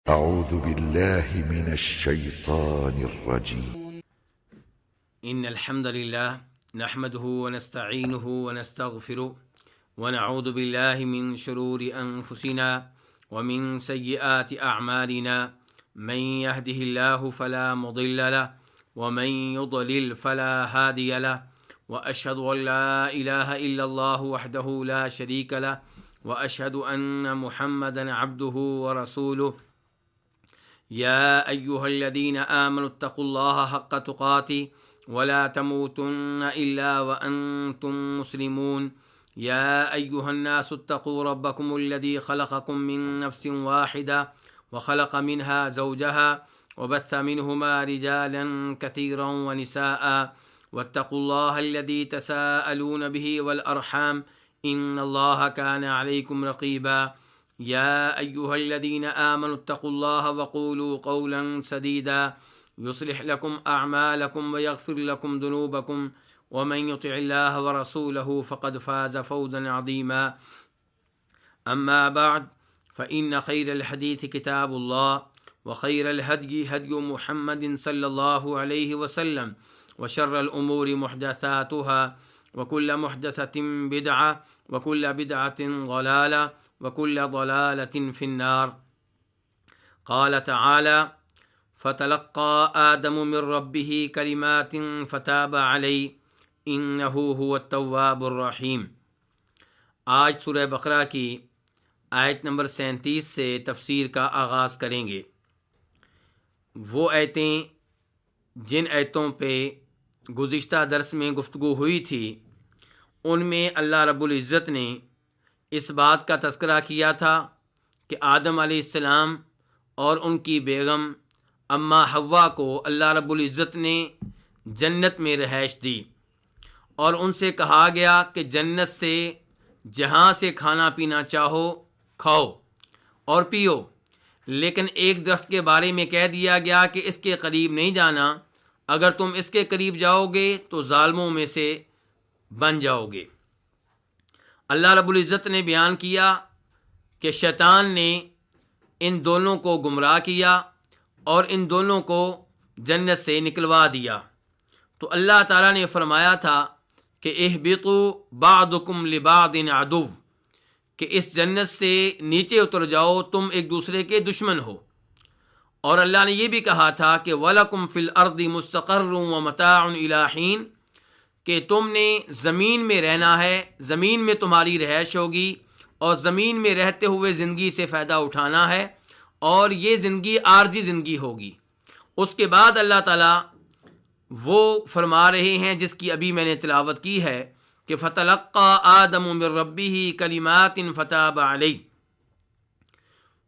أعوذ بالله من الشيطان الرجيم. إن الحمد لله نحمده ونستعينه ونستغفره ونعوذ بالله من شرور أنفسنا ومن سيئات أعمالنا من يهده الله فلا مضل له ومن يضلل فلا هادي له وأشهد أن لا إله إلا الله وحده لا شريك له وأشهد أن محمدا عبده ورسوله يا أيها الذين آمنوا اتقوا الله حق تقاته ولا تموتن إلا وأنتم مسلمون يا أيها الناس اتقوا ربكم الذي خلقكم من نفس واحدة وخلق منها زوجها وبث منهما رجالا كثيرا ونساء واتقوا الله الذي تساءلون به والأرحام إن الله كان عليكم رقيبا يا أيها الذين آمنوا اتقوا الله وقولوا قولا سديدا يصلح لكم أعمالكم ويغفر لكم ذنوبكم ومن يطع الله ورسوله فقد فاز فوزا عظيما أما بعد فإن خير الحديث كتاب الله وخير الهدي هدي محمد صلى الله عليه وسلم وشر الأمور محدثاتها وكل محدثة بدعة وكل بدعة ضلالة وكل ضلالة في النار. قال تعالى فتلقى آدم من ربه كلمات فتاب عليه إنه هو التواب الرحيم. آج سورہ بقرہ کی آیت نمبر 37 سے تفسیر کا آغاز کریں گے. وہ آیتیں جن آیتوں پہ گزشتہ درس میں گفتگو ہوئی تھی ان میں اللہ رب العزت نے اس بات کا تذکرہ کیا تھا کہ آدم علیہ السلام اور ان کی بیگم اماں حوا کو اللہ رب العزت نے جنت میں رہائش دی اور ان سے کہا گیا کہ جنت سے جہاں سے کھانا پینا چاہو کھاؤ اور پیو، لیکن ایک درخت کے بارے میں کہہ دیا گیا کہ اس کے قریب نہیں جانا، اگر تم اس کے قریب جاؤ گے تو ظالموں میں سے بن جاؤ گے. اللہ رب العزت نے بیان کیا کہ شیطان نے ان دونوں کو گمراہ کیا اور ان دونوں کو جنت سے نکلوا دیا. تو اللہ تعالیٰ نے فرمایا تھا کہ اہبطوا بعضکم لبعض عدو، کہ اس جنت سے نیچے اتر جاؤ، تم ایک دوسرے کے دشمن ہو. اور اللہ نے یہ بھی کہا تھا کہ وَلَكُمْ فِي الْأَرْضِ مُسْتَقَرٌّ وَمَتَاعٌ إِلَىٰ حِينٍ، کہ تم نے زمین میں رہنا ہے، زمین میں تمہاری رہائش ہوگی اور زمین میں رہتے ہوئے زندگی سے فائدہ اٹھانا ہے، اور یہ زندگی عارضی زندگی ہوگی. اس کے بعد اللہ تعالیٰ وہ فرما رہے ہیں جس کی ابھی میں نے تلاوت کی ہے کہ فَتَلَقَّى آدَمُ مِن رَبِّهِ كَلِمَاتٍ فَتَابَ عَلَيْهِ.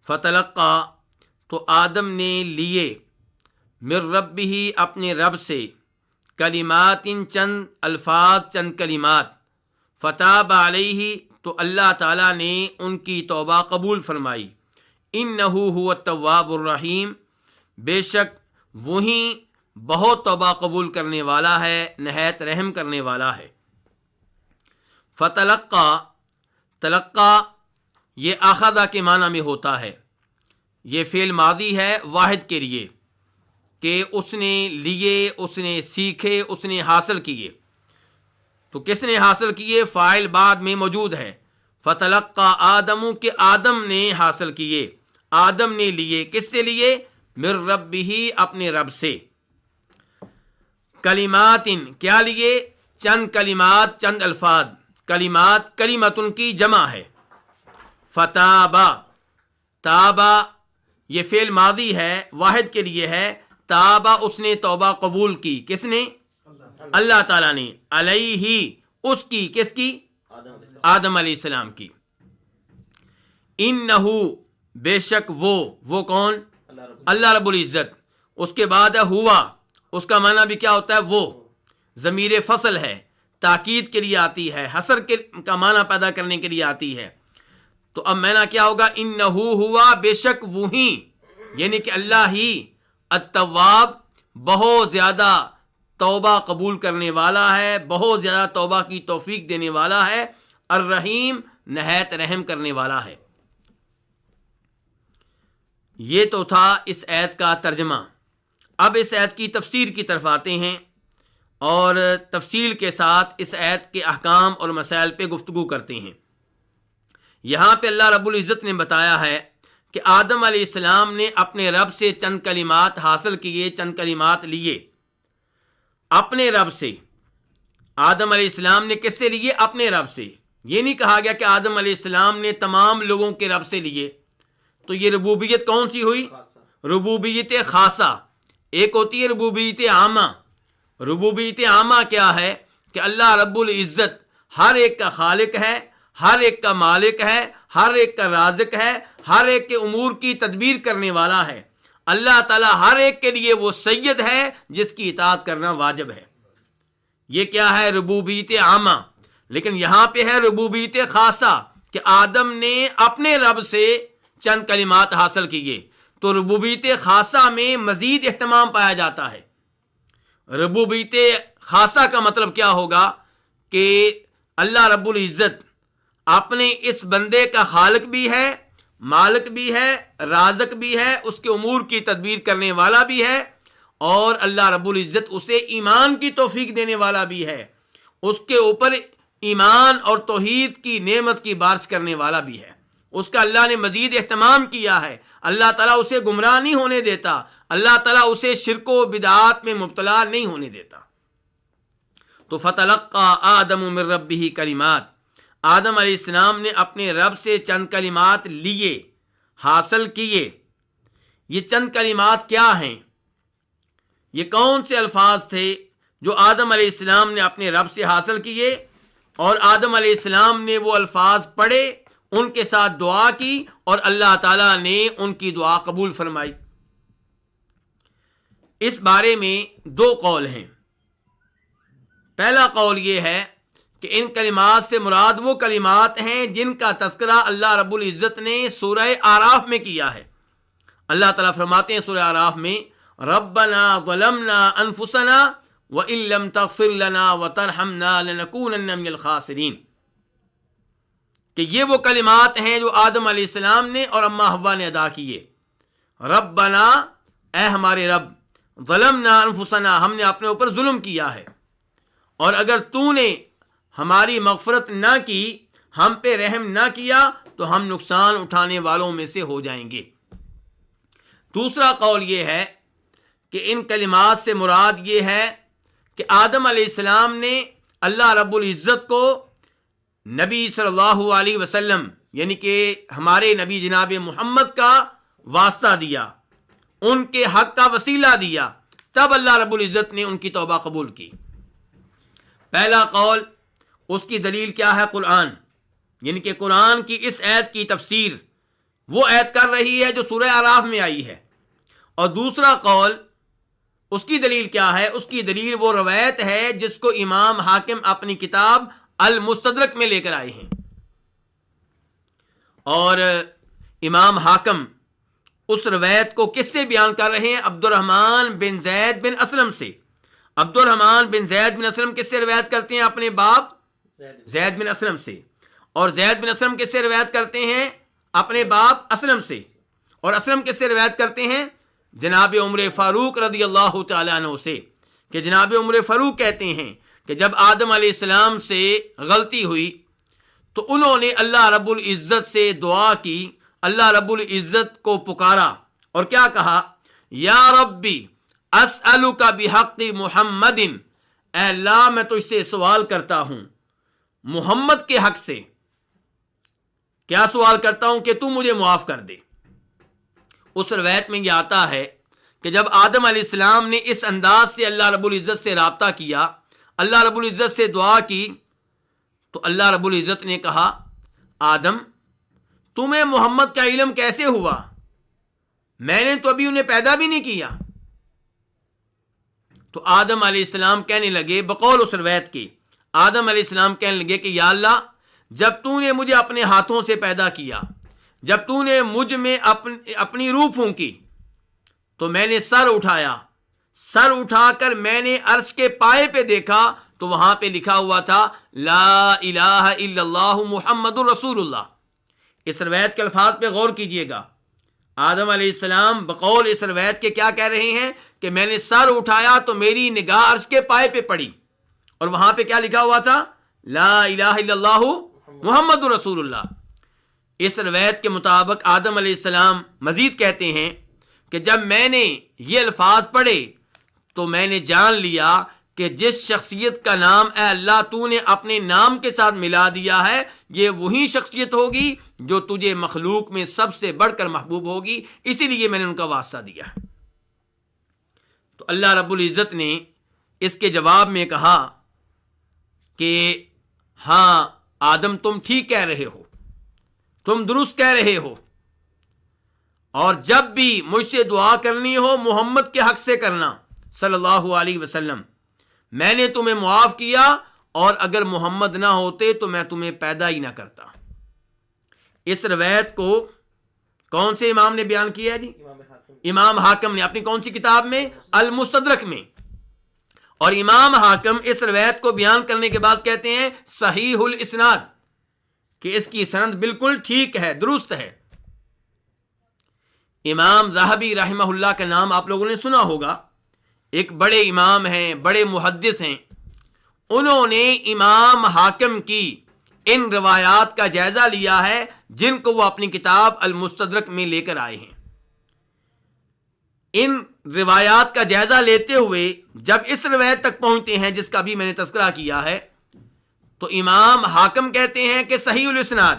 فتلقى تو آدم نے لیے من ربہ اپنے رب سے، کلمات چند الفاظ، چند کلمات، فتاب علیہ تو اللہ تعالیٰ نے ان کی توبہ قبول فرمائی. انہ هو التواب الرحیم، بے شک وہی بہت توبہ قبول کرنے والا ہے، نہایت رحم کرنے والا ہے. فتلقى، تلقى یہ اخذ کے معنی میں ہوتا ہے. یہ فعل ماضی ہے واحد کے لیے کہ اس نے لیے، اس نے سیکھے، اس نے حاصل کیے. تو کس نے حاصل کیے؟ فاعل بعد میں موجود ہے. فتلقى آدم، کہ آدم نے حاصل کیے، آدم نے لیے. کس سے لیے؟ من ربہ اپنے رب سے. کلمات، کیا لیے؟ چند کلمات، چند الفاظ. کلمات کلمتن کی جمع ہے. فتابا، تابا یہ فعل ماضی ہے واحد کے لیے ہے. تابا اس نے توبہ قبول کی. کس نے؟ اللہ تعالیٰ نے. علیہ اس کی، کس کی؟ آدم علیہ السلام کی. انہ بے شک وہ کون؟ اللہ رب العزت. اس کے بعد ہے ہوا، اس کا معنی بھی کیا ہوتا ہے؟ وہ. ضمیر فصل ہے، تاکید کے لیے آتی ہے، حصر کا معنی پیدا کرنے کے لیے آتی ہے. تو اب معنی کیا ہوگا؟ انہ ہوا، بے شک وہی، یعنی کہ اللہ ہی التواب بہت زیادہ توبہ قبول کرنے والا ہے، بہت زیادہ توبہ کی توفیق دینے والا ہے. الرحیم، نہایت رحم کرنے والا ہے. یہ تو تھا اس آیت کا ترجمہ۔ اب اس آیت کی تفسیر کی طرف آتے ہیں اور تفصیل کے ساتھ اس آیت کے احکام اور مسائل پہ گفتگو کرتے ہیں۔ یہاں پہ اللہ رب العزت نے بتایا ہے کہ آدم علیہ السلام نے اپنے رب سے چند کلمات حاصل کیے، چند کلمات لیے اپنے رب سے۔ آدم علیہ السلام نے کس سے لیے؟ اپنے رب سے۔ یہ نہیں کہا گیا کہ آدم علیہ السلام نے تمام لوگوں کے رب سے لیے، تو یہ ربوبیت کون سی ہوئی؟ ربوبیت خاصہ۔ ایک ہوتی ہے ربوبیت عامہ۔ ربوبیت عامہ کیا ہے؟ کہ اللہ رب العزت ہر ایک کا خالق ہے، ہر ایک کا مالک ہے، ہر ایک کا رازق ہے، ہر ایک کے امور کی تدبیر کرنے والا ہے۔ اللہ تعالیٰ ہر ایک کے لیے وہ سید ہے جس کی اطاعت کرنا واجب ہے۔ یہ کیا ہے؟ ربوبیت عامہ۔ لیکن یہاں پہ ہے ربوبیت خاصہ کہ آدم نے اپنے رب سے چند کلمات حاصل کیے، تو ربوبیت خاصہ میں مزید اہتمام پایا جاتا ہے۔ ربوبیت خاصہ کا مطلب کیا ہوگا؟ کہ اللہ رب العزت اپنے اس بندے کا خالق بھی ہے، مالک بھی ہے، رازق بھی ہے، اس کے امور کی تدبیر کرنے والا بھی ہے، اور اللہ رب العزت اسے ایمان کی توفیق دینے والا بھی ہے، اس کے اوپر ایمان اور توحید کی نعمت کی بارش کرنے والا بھی ہے۔ اس کا اللہ نے مزید اہتمام کیا ہے۔ اللہ تعالیٰ اسے گمراہ نہیں ہونے دیتا، اللہ تعالیٰ اسے شرک و بدعات میں مبتلا نہیں ہونے دیتا۔ تو فتلقى آدم من ربہ کلمات، آدم علیہ السلام نے اپنے رب سے چند کلمات لیے، حاصل کیے۔ یہ چند کلمات کیا ہیں؟ یہ کون سے الفاظ تھے جو آدم علیہ السلام نے اپنے رب سے حاصل کیے؟ اور آدم علیہ السلام نے وہ الفاظ پڑھے، ان کے ساتھ دعا کی، اور اللہ تعالیٰ نے ان کی دعا قبول فرمائی۔ اس بارے میں دو قول ہیں۔ پہلا قول یہ ہے کہ ان کلمات سے مراد وہ کلمات ہیں جن کا تذکرہ اللہ رب العزت نے سورہ اعراف میں کیا ہے۔ اللہ تعالیٰ فرماتے ہیں سورہ اعراف میں، ربنا ظلمنا انفسنا وان لم تغفر لنا وترحمنا لنکونن من الخاسرین، کہ یہ وہ کلمات ہیں جو آدم علیہ السلام نے اور اماں حوا نے ادا کیے۔ ربنا، اے ہمارے رب، ظلمنا انفسنا، ہم نے اپنے اوپر ظلم کیا ہے، اور اگر تو نے ہماری مغفرت نہ کی، ہم پہ رحم نہ کیا، تو ہم نقصان اٹھانے والوں میں سے ہو جائیں گے۔ دوسرا قول یہ ہے کہ ان کلمات سے مراد یہ ہے کہ آدم علیہ السلام نے اللہ رب العزت کو نبی صلی اللہ علیہ وسلم، یعنی کہ ہمارے نبی جناب محمد کا واسطہ دیا، ان کے حق کا وسیلہ دیا، تب اللہ رب العزت نے ان کی توبہ قبول کی۔ پہلا قول، اس کی دلیل کیا ہے؟ قرآن، یعنی کہ قرآن کی اس آیت کی تفسیر وہ آیت کر رہی ہے جو سورہ اعراف میں آئی ہے۔ اور دوسرا قول، اس کی دلیل کیا ہے؟ اس کی دلیل وہ روایت ہے جس کو امام حاکم اپنی کتاب المستدرک میں لے کر آئے ہیں، اور امام حاکم اس روایت کو کس سے بیان کر رہے ہیں؟ عبد الرحمن بن زید بن اسلم سے۔ عبد الرحمن بن زید بن اسلم کس سے روایت کرتے ہیں؟ اپنے باپ زید بن اسلم سے۔ اور زید بن اسلم کس سے روایت کرتے ہیں؟ اپنے باپ اسلم سے۔ اور اسلم کس سے روایت کرتے ہیں؟ جناب عمر فاروق رضی اللہ تعالیٰ عنہ سے، کہ جناب عمر فاروق کہتے ہیں کہ جب آدم علیہ السلام سے غلطی ہوئی تو انہوں نے اللہ رب العزت سے دعا کی، اللہ رب العزت کو پکارا، اور کیا کہا؟ یا ربی اسألک بحق محمد، اے اللہ میں تجھ سے سوال کرتا ہوں محمد کے حق سے۔ کیا سوال کرتا ہوں؟ کہ تو مجھے معاف کر دے۔ اس روایت میں یہ آتا ہے کہ جب آدم علیہ السلام نے اس انداز سے اللہ رب العزت سے رابطہ کیا، اللہ رب العزت سے دعا کی، تو اللہ رب العزت نے کہا، آدم تمہیں محمد کا علم کیسے ہوا؟ میں نے تو ابھی انہیں پیدا بھی نہیں کیا۔ تو آدم علیہ السلام کہنے لگے، بقول اس روایت کے، آدم علیہ السلام کہنے لگے کہ یا اللہ، جب تو نے مجھے اپنے ہاتھوں سے پیدا کیا، جب تو نے مجھ میں اپنی روح پھونکی، تو میں نے سر اٹھایا، سر اٹھا کر میں نے عرش کے پائے پہ دیکھا تو وہاں پہ لکھا ہوا تھا لا الہ الا اللہ محمد رسول اللہ۔ اس روایت کے الفاظ پہ غور کیجئے گا، آدم علیہ السلام بقول اس روایت کے کیا کہہ رہے ہیں کہ میں نے سر اٹھایا تو میری نگاہ عرش کے پائے پہ پڑی، اور وہاں پہ کیا لکھا ہوا تھا؟ لا الہ الا اللہ محمد رسول اللہ۔ اس روایت کے مطابق آدم علیہ السلام مزید کہتے ہیں کہ جب میں نے یہ الفاظ پڑھے تو میں نے جان لیا کہ جس شخصیت کا نام اے اللہ تو نے اپنے نام کے ساتھ ملا دیا ہے، یہ وہی شخصیت ہوگی جو تجھے مخلوق میں سب سے بڑھ کر محبوب ہوگی، اسی لیے میں نے ان کا واسطہ دیا۔ تو اللہ رب العزت نے اس کے جواب میں کہا کہ ہاں آدم تم ٹھیک کہہ رہے ہو، تم درست کہہ رہے ہو، اور جب بھی مجھ سے دعا کرنی ہو محمد کے حق سے کرنا صلی اللہ علیہ وسلم، میں نے تمہیں معاف کیا، اور اگر محمد نہ ہوتے تو میں تمہیں پیدا ہی نہ کرتا۔ اس روایت کو کون سے امام نے بیان کیا ہے جی؟ امام حاکم نے اپنی کون سی کتاب میں؟ المستدرک میں۔ اور امام حاکم اس روایت کو بیان کرنے کے بعد کہتے ہیں صحیح الاسناد، کہ اس کی سند بالکل ٹھیک ہے، درست ہے۔ امام ذہبی رحمہ اللہ کا نام آپ لوگوں نے سنا ہوگا، ایک بڑے امام ہیں، بڑے محدث ہیں۔ انہوں نے امام حاکم کی ان روایات کا جائزہ لیا ہے جن کو وہ اپنی کتاب المستدرک میں لے کر آئے ہیں۔ ان روایات کا جائزہ لیتے ہوئے جب اس روایت تک پہنچتے ہیں جس کا بھی میں نے تذکرہ کیا ہے، تو امام حاکم کہتے ہیں کہ صحیح الاسناد،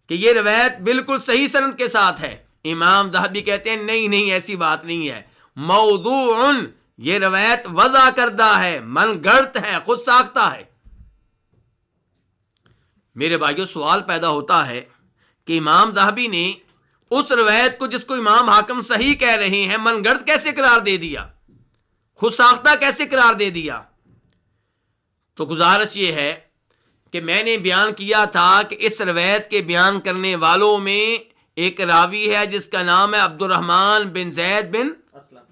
کہ یہ روایت بالکل صحیح سند کے ساتھ ہے۔ امام ذہبی کہتے ہیں نہیں ایسی بات نہیں ہے، موضوع، یہ روایت وضع کردہ ہے، من گڑت ہے، خود ساختہ ہے۔ میرے بھائیو سوال پیدا ہوتا ہے کہ امام ذہبی نے اس روایت کو جس کو امام حاکم صحیح کہہ رہے ہیں من گڑت کیسے قرار دے دیا، خود ساختہ کیسے قرار دے دیا؟ تو گزارش یہ ہے کہ میں نے بیان کیا تھا کہ اس روایت کے بیان کرنے والوں میں ایک راوی ہے جس کا نام ہے عبد الرحمن بن زید بن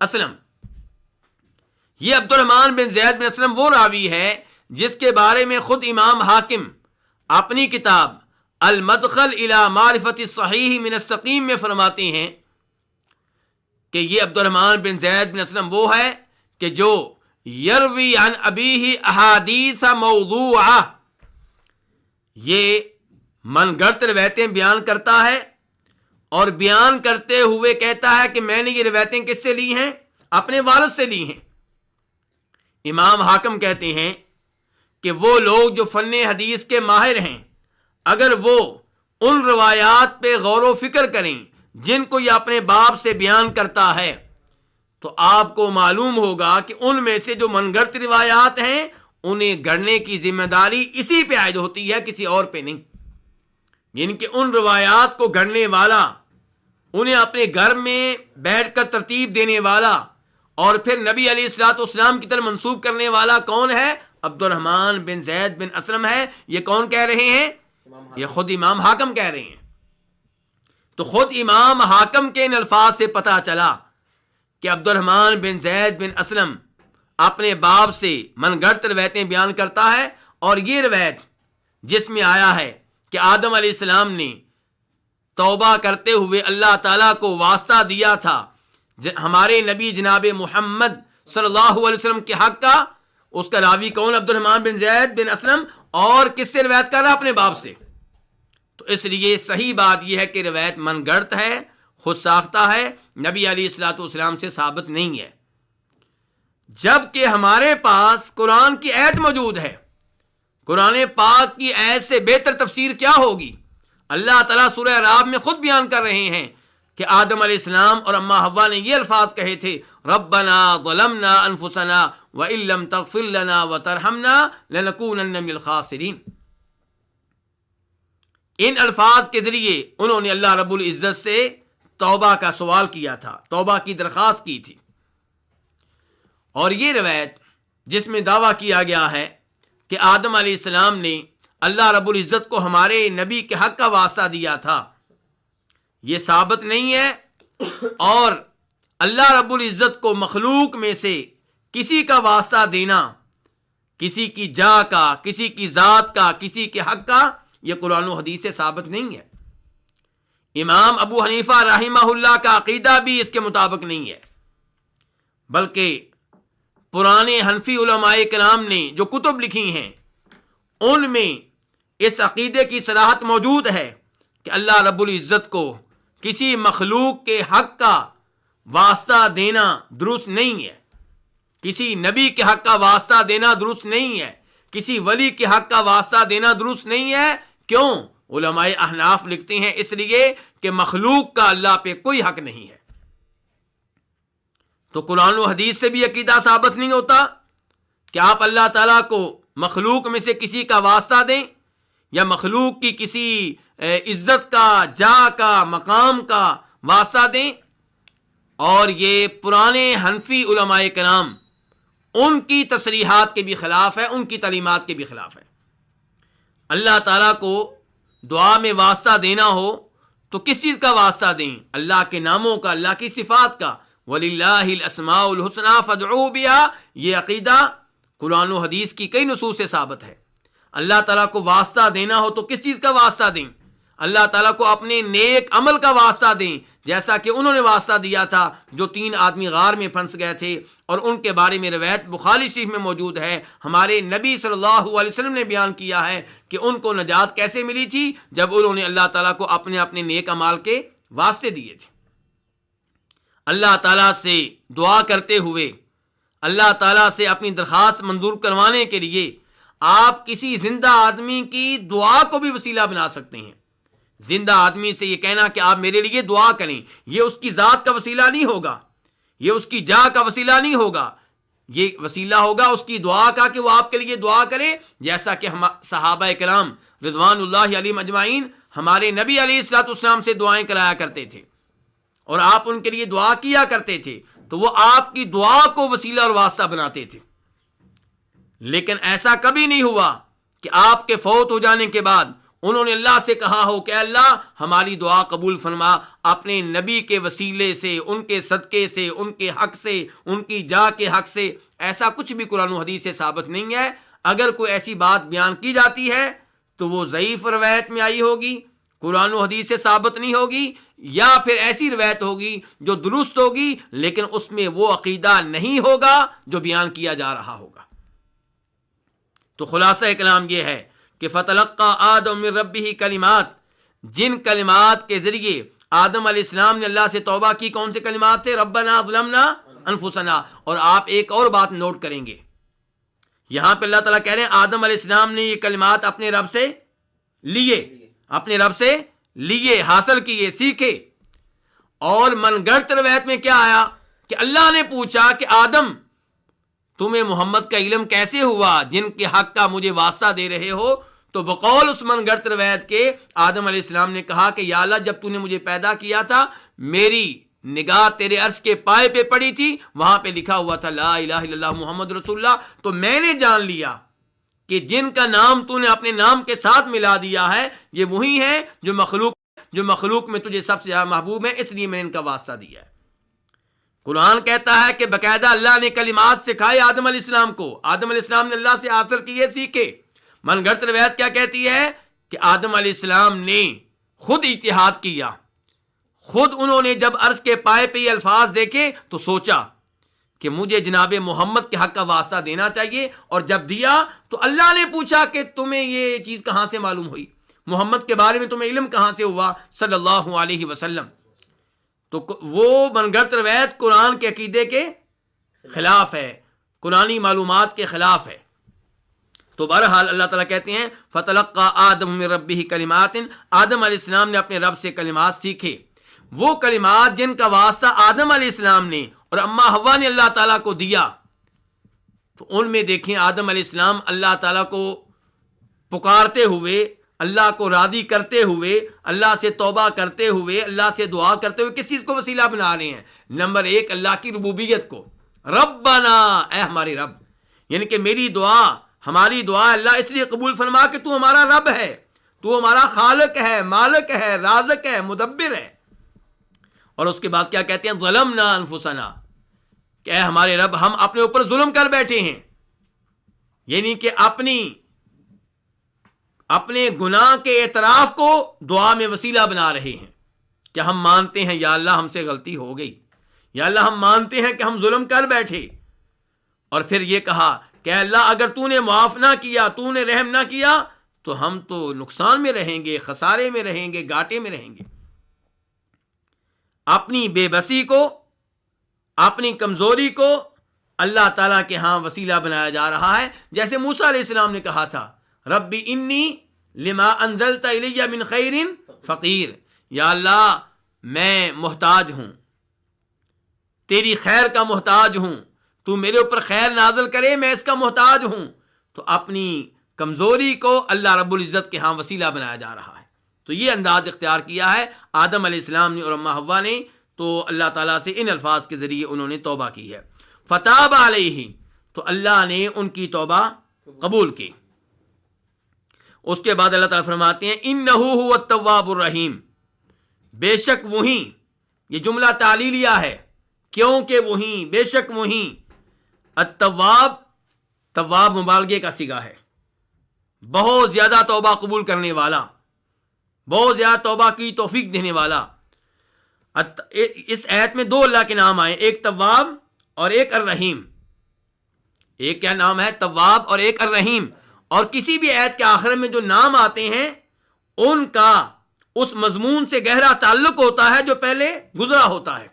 اسلم۔ یہ عبد الرحمن بن زید بن اسلم وہ راوی ہے جس کے بارے میں خود امام حاکم اپنی کتاب المدخل الی معرفت الصحیح من السقیم میں فرماتے ہیں کہ یہ عبد الرحمن بن زید بن اسلم وہ ہے کہ جو یروی عن ابیہ احادیث موضوعہ، یہ من گڑت روایتیں بیان کرتا ہے، اور بیان کرتے ہوئے کہتا ہے کہ میں نے یہ روایتیں کس سے لی ہیں؟ اپنے والد سے لی ہیں۔ امام حاکم کہتے ہیں کہ وہ لوگ جو فن حدیث کے ماہر ہیں، اگر وہ ان روایات پہ غور و فکر کریں جن کو یہ اپنے باپ سے بیان کرتا ہے، تو آپ کو معلوم ہوگا کہ ان میں سے جو من گڑت روایات ہیں انہیں گڑنے کی ذمہ داری اسی پہ عائد ہوتی ہے، کسی اور پہ نہیں۔ یعنی کہ ان روایات کو گڑنے والا، انہیں اپنے گھر میں بیٹھ کر ترتیب دینے والا، اور پھر نبی علیہ الصلوۃ والسلام کی طرف منسوب کرنے والا کون ہے؟ عبد الرحمن بن زید بن اسلم ہے۔ یہ کون کہہ رہے ہیں؟ یہ خود امام حاکم کہہ رہے ہیں۔ تو خود امام حاکم کے ان الفاظ سے پتہ چلا کہ عبد الرحمن بن زید بن اسلم اپنے باپ سے من گڑت روایتیں بیان کرتا ہے، اور یہ روایت جس میں آیا ہے کہ آدم علیہ السلام نے توبہ کرتے ہوئے اللہ تعالیٰ کو واسطہ دیا تھا ہمارے نبی جناب محمد صلی اللہ علیہ وسلم کے حق کا، اس کا راوی کون؟ عبد الرحمن بن زید بن اسلم، اور کس سے روایت کر رہا؟ اپنے باپ سے۔ تو اس لیے صحیح بات یہ ہے کہ روایت من گڑت ہے، خود ساختہ ہے، نبی علیہ الصلوۃ والسلام سے ثابت نہیں ہے، جبکہ ہمارے پاس قرآن کی آیت موجود ہے۔ قرآن پاک کی آیت سے بہتر تفسیر کیا ہوگی؟ اللہ تعالیٰ سورہ اعراف میں خود بیان کر رہے ہیں کہ آدم علیہ السلام اور اماں حوا نے یہ الفاظ کہے تھے، ربنا ظلمنا انفسنا وان لم تغفر لنا وترحمنا لنکونن من الخاسرین۔ ان الفاظ کے ذریعے انہوں نے اللہ رب العزت سے توبہ کا سوال کیا تھا، توبہ کی درخواست کی تھی۔ اور یہ روایت جس میں دعویٰ کیا گیا ہے کہ آدم علیہ السلام نے اللہ رب العزت کو ہمارے نبی کے حق کا واسطہ دیا تھا، یہ ثابت نہیں ہے، اور اللہ رب العزت کو مخلوق میں سے کسی کا واسطہ دینا، کسی کی جا کا، کسی کی ذات کا، کسی کے حق کا، یہ قرآن و حدیث سے ثابت نہیں ہے۔ امام ابو حنیفہ رحمہ اللہ کا عقیدہ بھی اس کے مطابق نہیں ہے، بلکہ پرانے حنفی علماء کرام نے جو کتب لکھی ہیں ان میں اس عقیدے کی صراحت موجود ہے کہ اللہ رب العزت کو کسی مخلوق کے حق کا واسطہ دینا درست نہیں ہے، کسی نبی کے حق کا واسطہ دینا درست نہیں ہے، کسی ولی کے حق کا واسطہ دینا درست نہیں ہے۔ کیوں؟ علماء احناف لکھتے ہیں اس لیے کہ مخلوق کا اللہ پہ کوئی حق نہیں ہے۔ تو قرآن و حدیث سے بھی عقیدہ ثابت نہیں ہوتا کہ آپ اللہ تعالیٰ کو مخلوق میں سے کسی کا واسطہ دیں یا مخلوق کی کسی عزت کا، جا کا، مقام کا واسطہ دیں۔ اور یہ پرانے حنفی علماء کرام ان کی تصریحات کے بھی خلاف ہے، ان کی تعلیمات کے بھی خلاف ہے۔ اللہ تعالیٰ کو دعا میں واسطہ دینا ہو تو کس چیز کا واسطہ دیں؟ اللہ کے ناموں کا، اللہ کی صفات کا۔ وَلِلَّهِ الْأَسْمَاءُ الْحُسْنَى فَادْعُوهُ بِهَا، یہ عقیدہ قرآن و حدیث کی کئی نصوص سے ثابت ہے۔ اللہ تعالیٰ کو واسطہ دینا ہو تو کس چیز کا واسطہ دیں؟ اللہ تعالیٰ کو اپنے نیک عمل کا واسطہ دیں، جیسا کہ انہوں نے واسطہ دیا تھا جو 3 آدمی غار میں پھنس گئے تھے، اور ان کے بارے میں روایت بخاری شریف میں موجود ہے۔ ہمارے نبی صلی اللہ علیہ وسلم نے بیان کیا ہے کہ ان کو نجات کیسے ملی تھی، جب انہوں نے اللہ تعالیٰ کو اپنے اپنے نیک اعمال کے واسطے دیے تھے۔ اللہ تعالیٰ سے دعا کرتے ہوئے، اللہ تعالیٰ سے اپنی درخواست منظور کروانے کے لیے آپ کسی زندہ آدمی کی دعا کو بھی وسیلہ بنا سکتے ہیں۔ زندہ آدمی سے یہ کہنا کہ آپ میرے لیے دعا کریں، یہ اس کی ذات کا وسیلہ نہیں ہوگا، یہ اس کی جا کا وسیلہ نہیں ہوگا، یہ وسیلہ ہوگا اس کی دعا کا کہ وہ آپ کے لیے دعا کرے، جیسا کہ صحابہ کرام رضوان اللہ علیہم اجمعین ہمارے نبی علیہ الصلوۃ والسلام سے دعائیں کرایا کرتے تھے اور آپ ان کے لیے دعا کیا کرتے تھے، تو وہ آپ کی دعا کو وسیلہ اور واسطہ بناتے تھے۔ لیکن ایسا کبھی نہیں ہوا کہ آپ کے فوت ہو جانے کے بعد انہوں نے اللہ سے کہا ہو کہ اللہ ہماری دعا قبول فرما، اپنے نبی کے وسیلے سے، ان کے صدقے سے، ان کے حق سے، ان کی جا کے حق سے۔ ایسا کچھ بھی قرآن و حدیث سے ثابت نہیں ہے۔ اگر کوئی ایسی بات بیان کی جاتی ہے تو وہ ضعیف روایت میں آئی ہوگی، قرآن و حدیث سے ثابت نہیں ہوگی، یا پھر ایسی روایت ہوگی جو درست ہوگی لیکن اس میں وہ عقیدہ نہیں ہوگا جو بیان کیا جا رہا ہوگا۔ تو خلاصہ کلام یہ ہے کہ فَتَلَقَّى آدَمُ مِن رَبِّهِ کلمات، جن کلمات کے ذریعے آدم علیہ السلام نے اللہ سے توبہ کی، کون سے کلمات تھے؟ ربنا ظلمنا انفسنا۔ اور آپ ایک اور بات نوٹ کریں گے، یہاں پہ اللہ تعالیٰ کہہ رہے ہیں آدم علیہ السلام نے یہ کلمات اپنے رب سے لیے، اپنے رب سے لیے، حاصل کیے، سیکھے۔ اور من گڑت روایت میں کیا آیا کہ اللہ نے پوچھا کہ آدم تمہیں محمد کا علم کیسے ہوا جن کے حق کا مجھے واسطہ دے رہے ہو؟ تو بقول اس من گڑت روایت کے آدم علیہ السلام نے کہا کہ یا اللہ جب تو نے مجھے پیدا کیا تھا میری نگاہ تیرے عرش کے پائے پہ پڑی تھی، وہاں پہ لکھا ہوا تھا لا الہ الا اللہ محمد رسول اللہ، تو میں نے جان لیا کہ جن کا نام تو نے اپنے نام کے ساتھ ملا دیا ہے یہ وہی ہے جو مخلوق میں تجھے سب سے زیادہ محبوب ہے، اس لیے میں نے ان کا واسطہ دیا ہے۔ قرآن کہتا ہے کہ باقاعدہ اللہ نے کلمات سکھائے آدم علیہ السلام کو، آدم علیہ السلام نے اللہ سے حاصل کیے، سیکھے۔ من گھڑت روایت کیا کہتی ہے کہ آدم علیہ السلام نے خود اجتہاد کیا، خود انہوں نے جب عرش کے پائے پہ یہ الفاظ دیکھے تو سوچا کہ مجھے جناب محمد کے حق کا واسطہ دینا چاہیے، اور جب دیا تو اللہ نے پوچھا کہ تمہیں یہ چیز کہاں سے معلوم ہوئی، محمد کے بارے میں تمہیں علم کہاں سے ہوا صلی اللہ علیہ وسلم۔ تو وہ من گھڑت روایت قرآن کے عقیدے کے خلاف ہے، قرآنی معلومات کے خلاف ہے۔ تو بہرحال اللہ تعالیٰ کہتے ہیں فَتَلَقَّى آدَمُ مِن رَبِّهِ کلمات، آدم علیہ السلام نے اپنے رب سے کلمات سیکھے، وہ کلمات جن کا واسطہ آدم علیہ السلام نے اور اما حوا نے اللہ تعالیٰ کو دیا۔ تو ان میں دیکھیں آدم علیہ السلام اللہ تعالیٰ کو پکارتے ہوئے، اللہ کو راضی کرتے ہوئے، اللہ سے توبہ کرتے ہوئے، اللہ سے دعا کرتے ہوئے کس چیز کو وسیلہ بنا رہے ہیں؟ نمبر 1 اللہ کی ربوبیت کو، ربنا اے ہمارے رب، یعنی کہ میری دعا، ہماری دعا اللہ اس لیے قبول فرما کہ تو ہمارا رب ہے، تو ہمارا خالق ہے، مالک ہے، رازق ہے، مدبر ہے۔ اور اس کے بعد کیا کہتے ہیں؟ ظلمنا انفسنا، کہ اے ہمارے رب ہم اپنے اوپر ظلم کر بیٹھے ہیں، یعنی کہ اپنے گناہ کے اعتراف کو دعا میں وسیلہ بنا رہے ہیں۔ کہ ہم مانتے ہیں یا اللہ ہم سے غلطی ہو گئی، یا اللہ ہم مانتے ہیں کہ ہم ظلم کر بیٹھے، اور پھر یہ کہا کہ اللہ اگر تو نے معاف نہ کیا، تو نے رحم نہ کیا تو ہم تو نقصان میں رہیں گے، خسارے میں رہیں گے، گھاٹے میں رہیں گے۔ اپنی بے بسی کو، اپنی کمزوری کو اللہ تعالیٰ کے ہاں وسیلہ بنایا جا رہا ہے، جیسے موسیٰ علیہ السلام نے کہا تھا ربی انی لما انزلت الی من خیر فقیر، یا اللہ میں محتاج ہوں، تیری خیر کا محتاج ہوں، تو میرے اوپر خیر نازل کرے، میں اس کا محتاج ہوں۔ تو اپنی کمزوری کو اللہ رب العزت کے ہاں وسیلہ بنایا جا رہا ہے۔ تو یہ انداز اختیار کیا ہے آدم علیہ السلام نے اور اماں حوا نے، تو اللہ تعالیٰ سے ان الفاظ کے ذریعے انہوں نے توبہ کی ہے۔ فتاب علیہ، تو اللہ نے ان کی توبہ قبول کی۔ اس کے بعد اللہ تعالیٰ فرماتے ہیں انہ هو التواب الرحیم، بے شک وہی، یہ جملہ تعلیلیہ ہے، کیونکہ وہی، بے شک وہی، التواب، تواب مبالغے کا صیغہ ہے، بہت زیادہ توبہ قبول کرنے والا، بہت زیادہ توبہ کی توفیق دینے والا۔ اس آیت میں دو اللہ کے نام آئے، ایک تواب اور ایک الرحیم۔ ایک کیا نام ہے؟ تواب اور ایک الرحیم۔ اور کسی بھی آیت کے آخر میں جو نام آتے ہیں ان کا اس مضمون سے گہرا تعلق ہوتا ہے جو پہلے گزرا ہوتا ہے۔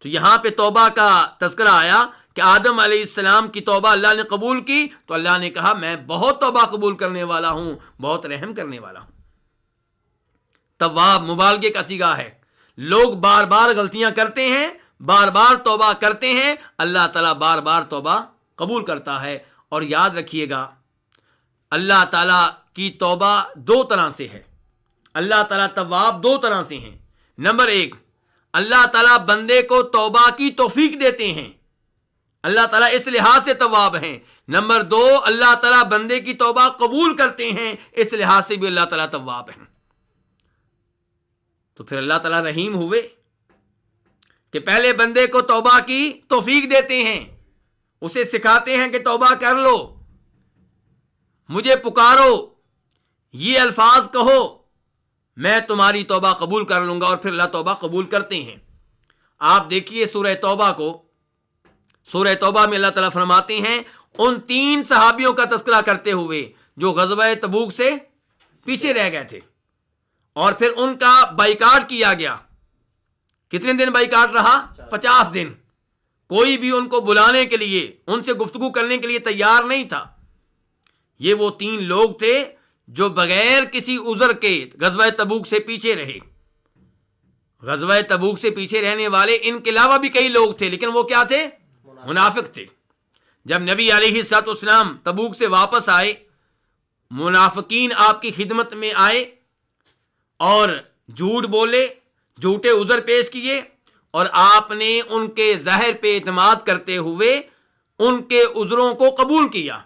تو یہاں پہ توبہ کا تذکرہ آیا کہ آدم علیہ السلام کی توبہ اللہ نے قبول کی، تو اللہ نے کہا میں بہت توبہ قبول کرنے والا ہوں، بہت رحم کرنے والا ہوں۔ تواب مبالغے کا صیغہ ہے، لوگ بار بار غلطیاں کرتے ہیں، بار بار توبہ کرتے ہیں، اللہ تعالیٰ بار بار توبہ قبول کرتا ہے۔ اور یاد رکھیے گا اللہ تعالیٰ کی توبہ دو طرح سے ہے، اللہ تعالیٰ تواب دو طرح سے ہیں۔ نمبر ایک، اللہ تعالیٰ بندے کو توبہ کی توفیق دیتے ہیں، اللہ تعالیٰ اس لحاظ سے تواب ہیں۔ نمبر دو، اللہ تعالیٰ بندے کی توبہ قبول کرتے ہیں، اس لحاظ سے بھی اللہ تعالیٰ تواب ہیں۔ تو پھر اللہ تعالیٰ رحیم ہوئے کہ پہلے بندے کو توبہ کی توفیق دیتے ہیں، اسے سکھاتے ہیں کہ توبہ کر لو، مجھے پکارو، یہ الفاظ کہو، میں تمہاری توبہ قبول کر لوں گا، اور پھر اللہ توبہ قبول کرتے ہیں۔ آپ دیکھیے سورہ توبہ کو، سورہ توبہ میں اللہ تعالیٰ فرماتے ہیں ان 3 صحابیوں کا تذکرہ کرتے ہوئے جو غزوہ تبوک سے پیچھے رہ گئے تھے، اور پھر ان کا بائیکاٹ کیا گیا۔ کتنے دن بائیکاٹ رہا؟ 50 دن۔ کوئی بھی ان کو بلانے کے لیے، ان سے گفتگو کرنے کے لیے تیار نہیں تھا۔ یہ وہ 3 لوگ تھے جو بغیر کسی عذر کے غزوہ تبوک سے پیچھے رہے۔ غزوہ تبوک سے پیچھے رہنے والے ان کے علاوہ بھی کئی لوگ تھے، لیکن وہ کیا تھے؟ منافق تھے۔ جب نبی علیہ الصلوۃ والسلام تبوک سے واپس آئے، منافقین آپ کی خدمت میں آئے اور جھوٹ بولے، جھوٹے عذر پیش کیے، اور آپ نے ان کے ظاہر پہ اعتماد کرتے ہوئے ان کے عذروں کو قبول کیا،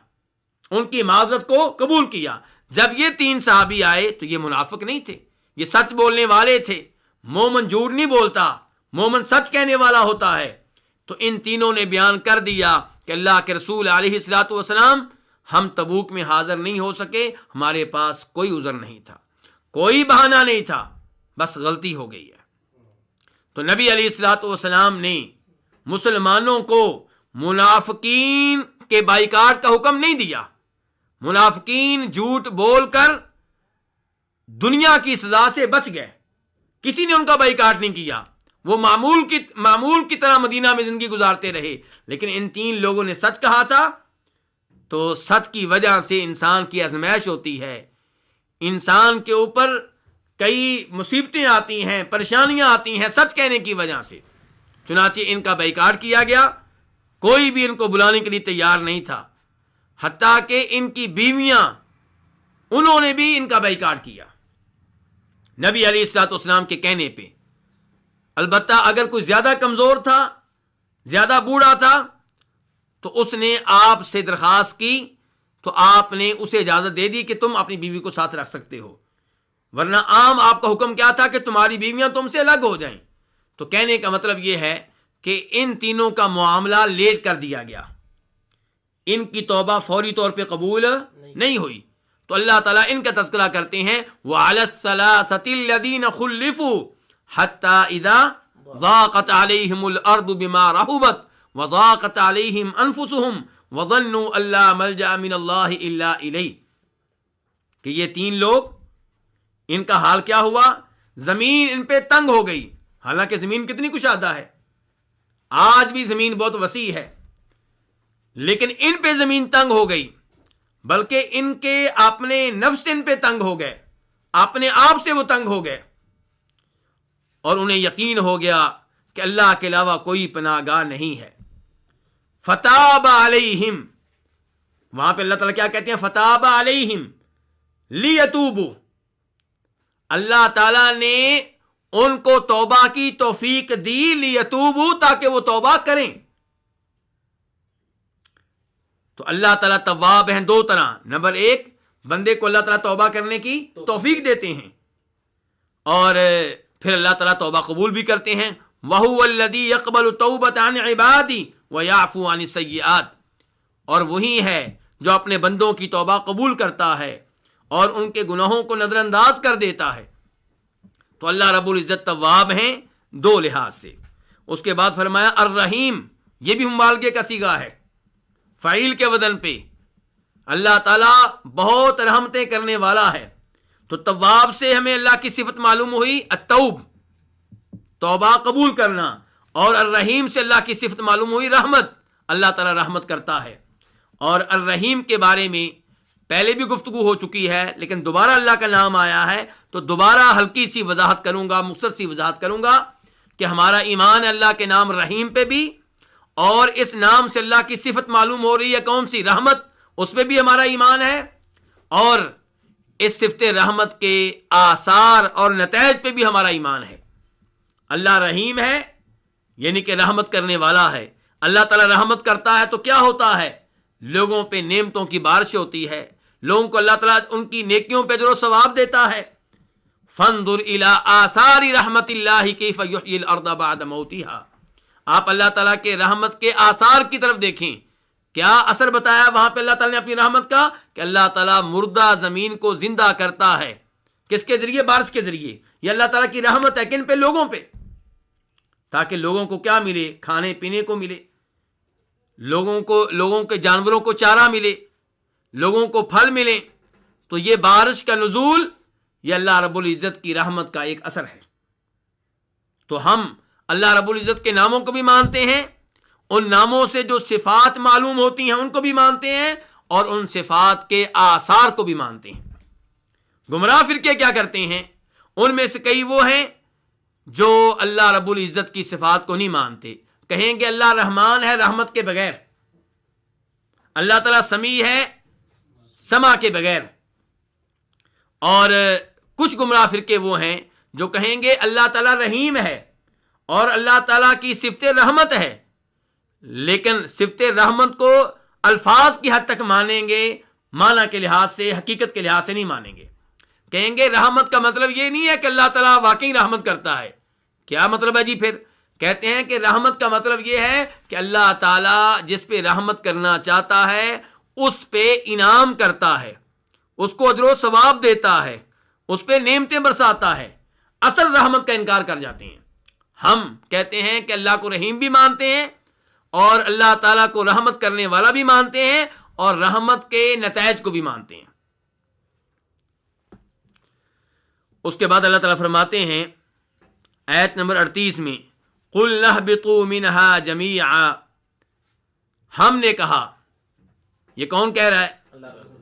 ان کی معذرت کو قبول کیا۔ جب یہ 3 صحابی آئے تو یہ منافق نہیں تھے، یہ سچ بولنے والے تھے۔ مومن جھوٹ نہیں بولتا، مومن سچ کہنے والا ہوتا ہے۔ تو ان تینوں نے بیان کر دیا کہ اللہ کے رسول علیہ الصلوۃ والسلام، ہم تبوک میں حاضر نہیں ہو سکے، ہمارے پاس کوئی عذر نہیں تھا، کوئی بہانہ نہیں تھا، بس غلطی ہو گئی ہے۔ تو نبی علیہ الصلوۃ والسلام نے مسلمانوں کو منافقین کے بائیکاٹ کا حکم نہیں دیا۔ منافقین جھوٹ بول کر دنیا کی سزا سے بچ گئے، کسی نے ان کا بائیکاٹ نہیں کیا، وہ معمول کی طرح مدینہ میں زندگی گزارتے رہے۔ لیکن ان 3 لوگوں نے سچ کہا تھا، تو سچ کی وجہ سے انسان کی آزمائش ہوتی ہے، انسان کے اوپر کئی مصیبتیں آتی ہیں، پریشانیاں آتی ہیں سچ کہنے کی وجہ سے۔ چنانچہ ان کا بائیکاٹ کیا گیا، کوئی بھی ان کو بلانے کے لیے تیار نہیں تھا، حتیٰ کہ ان کی بیویاں، انہوں نے بھی ان کا بائیکاٹ کیا نبی علیہ الصلوۃ والسلام کے کہنے پہ۔ البتہ اگر کوئی زیادہ کمزور تھا، زیادہ بوڑھا تھا، تو اس نے آپ سے درخواست کی، تو آپ نے اسے اجازت دے دی کہ تم اپنی بیوی کو ساتھ رکھ سکتے ہو، ورنہ عام آپ کا حکم کیا تھا کہ تمہاری بیویاں تم سے الگ ہو جائیں۔ تو کہنے کا مطلب یہ ہے کہ ان تینوں کا معاملہ لیٹ کر دیا گیا، ان کی توبہ فوری طور پہ قبول نہیں ہوئی۔ تو اللہ تعالیٰ ان کا تذکرہ کرتے ہیں وَعَلَى الثَّلَاثَةِ الَّذِينَ خُلِّفُوا حتی اذا ضاقت علیہم الارض بما رحبت وضاقت علیہم انفسہم وظنوا ان لا ملجأ من اللہ الا الیہ، کہ یہ تین لوگ، ان کا حال کیا ہوا؟ زمین ان پہ تنگ ہو گئی، حالانکہ زمین کتنی کشادہ ہے، آج بھی زمین بہت وسیع ہے، لیکن ان پہ زمین تنگ ہو گئی، بلکہ ان کے اپنے نفس ان پہ تنگ ہو گئے، اپنے آپ سے وہ تنگ ہو گئے، اور انہیں یقین ہو گیا کہ اللہ کے علاوہ کوئی پناہ گاہ نہیں ہے۔ فتاب علیہم، وہاں پہ اللہ تعالیٰ کیا کہتے ہیں؟ فتاب علیہم لیتوبوا، اللہ تعالیٰ نے ان کو توبہ کی توفیق دی، لیتوبوا، تاکہ وہ توبہ کریں۔ تو اللہ تعالیٰ تواب ہیں دو طرح، نمبر ایک، بندے کو اللہ تعالیٰ توبہ کرنے کی توفیق دیتے ہیں، اور پھر اللہ تعالیٰ توبہ قبول بھی کرتے ہیں۔ وَهُوَ الَّذِي يَقْبَلُ التَّوْبَةَ عَنْ عِبَادِهِ وَيَعْفُو عَنِ السَّيِّئَاتِ، اور وہی ہے جو اپنے بندوں کی توبہ قبول کرتا ہے اور ان کے گناہوں کو نظر انداز کر دیتا ہے۔ تو اللہ رب العزت تواب ہیں دو لحاظ سے۔ اس کے بعد فرمایا الرحیم، یہ بھی مبالغے کا صیغہ ہے، فعیل کے وزن پہ۔ اللہ تعالیٰ بہت رحمتیں کرنے والا ہے، تو تواب سے ہمیں اللہ کی صفت معلوم ہوئی التوب، توبہ قبول کرنا، اور الرحیم سے اللہ کی صفت معلوم ہوئی رحمت، اللہ تعالیٰ رحمت کرتا ہے۔ اور الرحیم کے بارے میں پہلے بھی گفتگو ہو چکی ہے، لیکن دوبارہ اللہ کا نام آیا ہے تو دوبارہ ہلکی سی وضاحت کروں گا، مختصر سی وضاحت کروں گا کہ ہمارا ایمان ہے اللہ کے نام رحیم پہ بھی، اور اس نام سے اللہ کی صفت معلوم ہو رہی ہے کون سی؟ رحمت، اس پہ بھی ہمارا ایمان ہے، اور اس صفت رحمت کے آثار اور نتائج پہ بھی ہمارا ایمان ہے۔ اللہ رحیم ہے، یعنی کہ رحمت کرنے والا ہے۔ اللہ تعالیٰ رحمت کرتا ہے تو کیا ہوتا ہے؟ لوگوں پہ نعمتوں کی بارش ہوتی ہے، لوگوں کو اللہ تعالیٰ ان کی نیکیوں پہ اجر و ثواب دیتا ہے۔ فانظر الی آثار رحمت اللہ کیف یحیی الارض بعد موتہا، آپ اللہ تعالیٰ کے رحمت کے آثار کی طرف دیکھیں، کیا اثر بتایا وہاں پہ اللہ تعالیٰ نے اپنی رحمت کا؟ کہ اللہ تعالیٰ مردہ زمین کو زندہ کرتا ہے، کس کے ذریعے؟ بارش کے ذریعے۔ یہ اللہ تعالیٰ کی رحمت ہے، کن پہ؟ لوگوں پہ، تاکہ لوگوں کو کیا ملے؟ کھانے پینے کو ملے، لوگوں کے جانوروں کو چارہ ملے، لوگوں کو پھل ملے۔ تو یہ بارش کا نزول یہ اللہ رب العزت کی رحمت کا ایک اثر ہے۔ تو ہم اللہ رب العزت کے ناموں کو بھی مانتے ہیں، ان ناموں سے جو صفات معلوم ہوتی ہیں ان کو بھی مانتے ہیں، اور ان صفات کے آثار کو بھی مانتے ہیں۔ گمراہ فرقے کیا کرتے ہیں؟ ان میں سے کئی وہ ہیں جو اللہ رب العزت کی صفات کو نہیں مانتے، کہیں گے اللہ رحمان ہے رحمت کے بغیر، اللہ تعالیٰ سمیع ہے سمع کے بغیر، اور کچھ گمراہ فرقے وہ ہیں جو کہیں گے اللہ تعالیٰ رحیم ہے اور اللہ تعالیٰ کی صفت رحمت ہے، لیکن صفت رحمت کو الفاظ کی حد تک مانیں گے، معنی کے لحاظ سے، حقیقت کے لحاظ سے نہیں مانیں گے۔ کہیں گے رحمت کا مطلب یہ نہیں ہے کہ اللہ تعالیٰ واقعی رحمت کرتا ہے۔ کیا مطلب ہے جی پھر؟ کہتے ہیں کہ رحمت کا مطلب یہ ہے کہ اللہ تعالیٰ جس پہ رحمت کرنا چاہتا ہے اس پہ انعام کرتا ہے، اس کو اجر و ثواب دیتا ہے، اس پہ نعمتیں برساتا ہے۔ اصل رحمت کا انکار کر جاتے ہیں۔ ہم کہتے ہیں کہ اللہ کو رحیم بھی مانتے ہیں، اور اللہ تعالیٰ کو رحمت کرنے والا بھی مانتے ہیں، اور رحمت کے نتائج کو بھی مانتے ہیں۔ اس کے بعد اللہ تعالیٰ فرماتے ہیں آیت نمبر 38 میں قُلْ اهْبِطُوا مِنْهَا جَمِيعًا، ہم نے کہا، یہ کون کہہ رہا ہے؟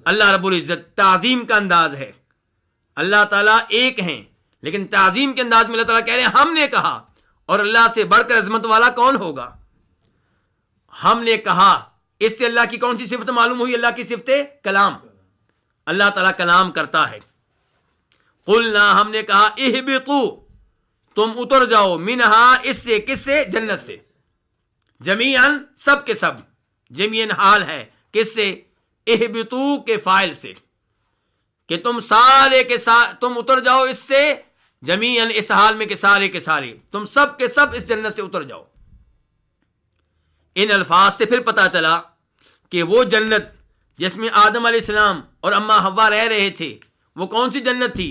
اللہ رب العزت۔ تعظیم کا انداز ہے، اللہ تعالیٰ ایک ہیں، لیکن تعظیم کے انداز میں اللہ تعالیٰ کہہ رہے ہیں ہم نے کہا، اور اللہ سے بڑھ کر عظمت والا کون ہوگا؟ ہم نے کہا، اس سے اللہ کی کون سی صفت معلوم ہوئی؟ اللہ کی صفت کلام، اللہ تعالیٰ کلام کرتا ہے۔ قلنا، ہم نے کہا، اہبطوا، تم اتر جاؤ، منہا، اس سے، کس سے؟ جنت سے، جمیعاً، سب کے سب، جمیعاً حال ہے، کس سے؟ اہبطوا کے فاعل سے، کہ تم سارے کے سارے تم اتر جاؤ اس سے، جمیعاً اس حال میں کہ سارے کے سارے تم سب کے سب اس جنت سے اتر جاؤ۔ ان الفاظ سے پھر پتا چلا کہ وہ جنت جس میں آدم علیہ السلام اور اماں حوا رہ رہے تھے، وہ کون سی جنت تھی؟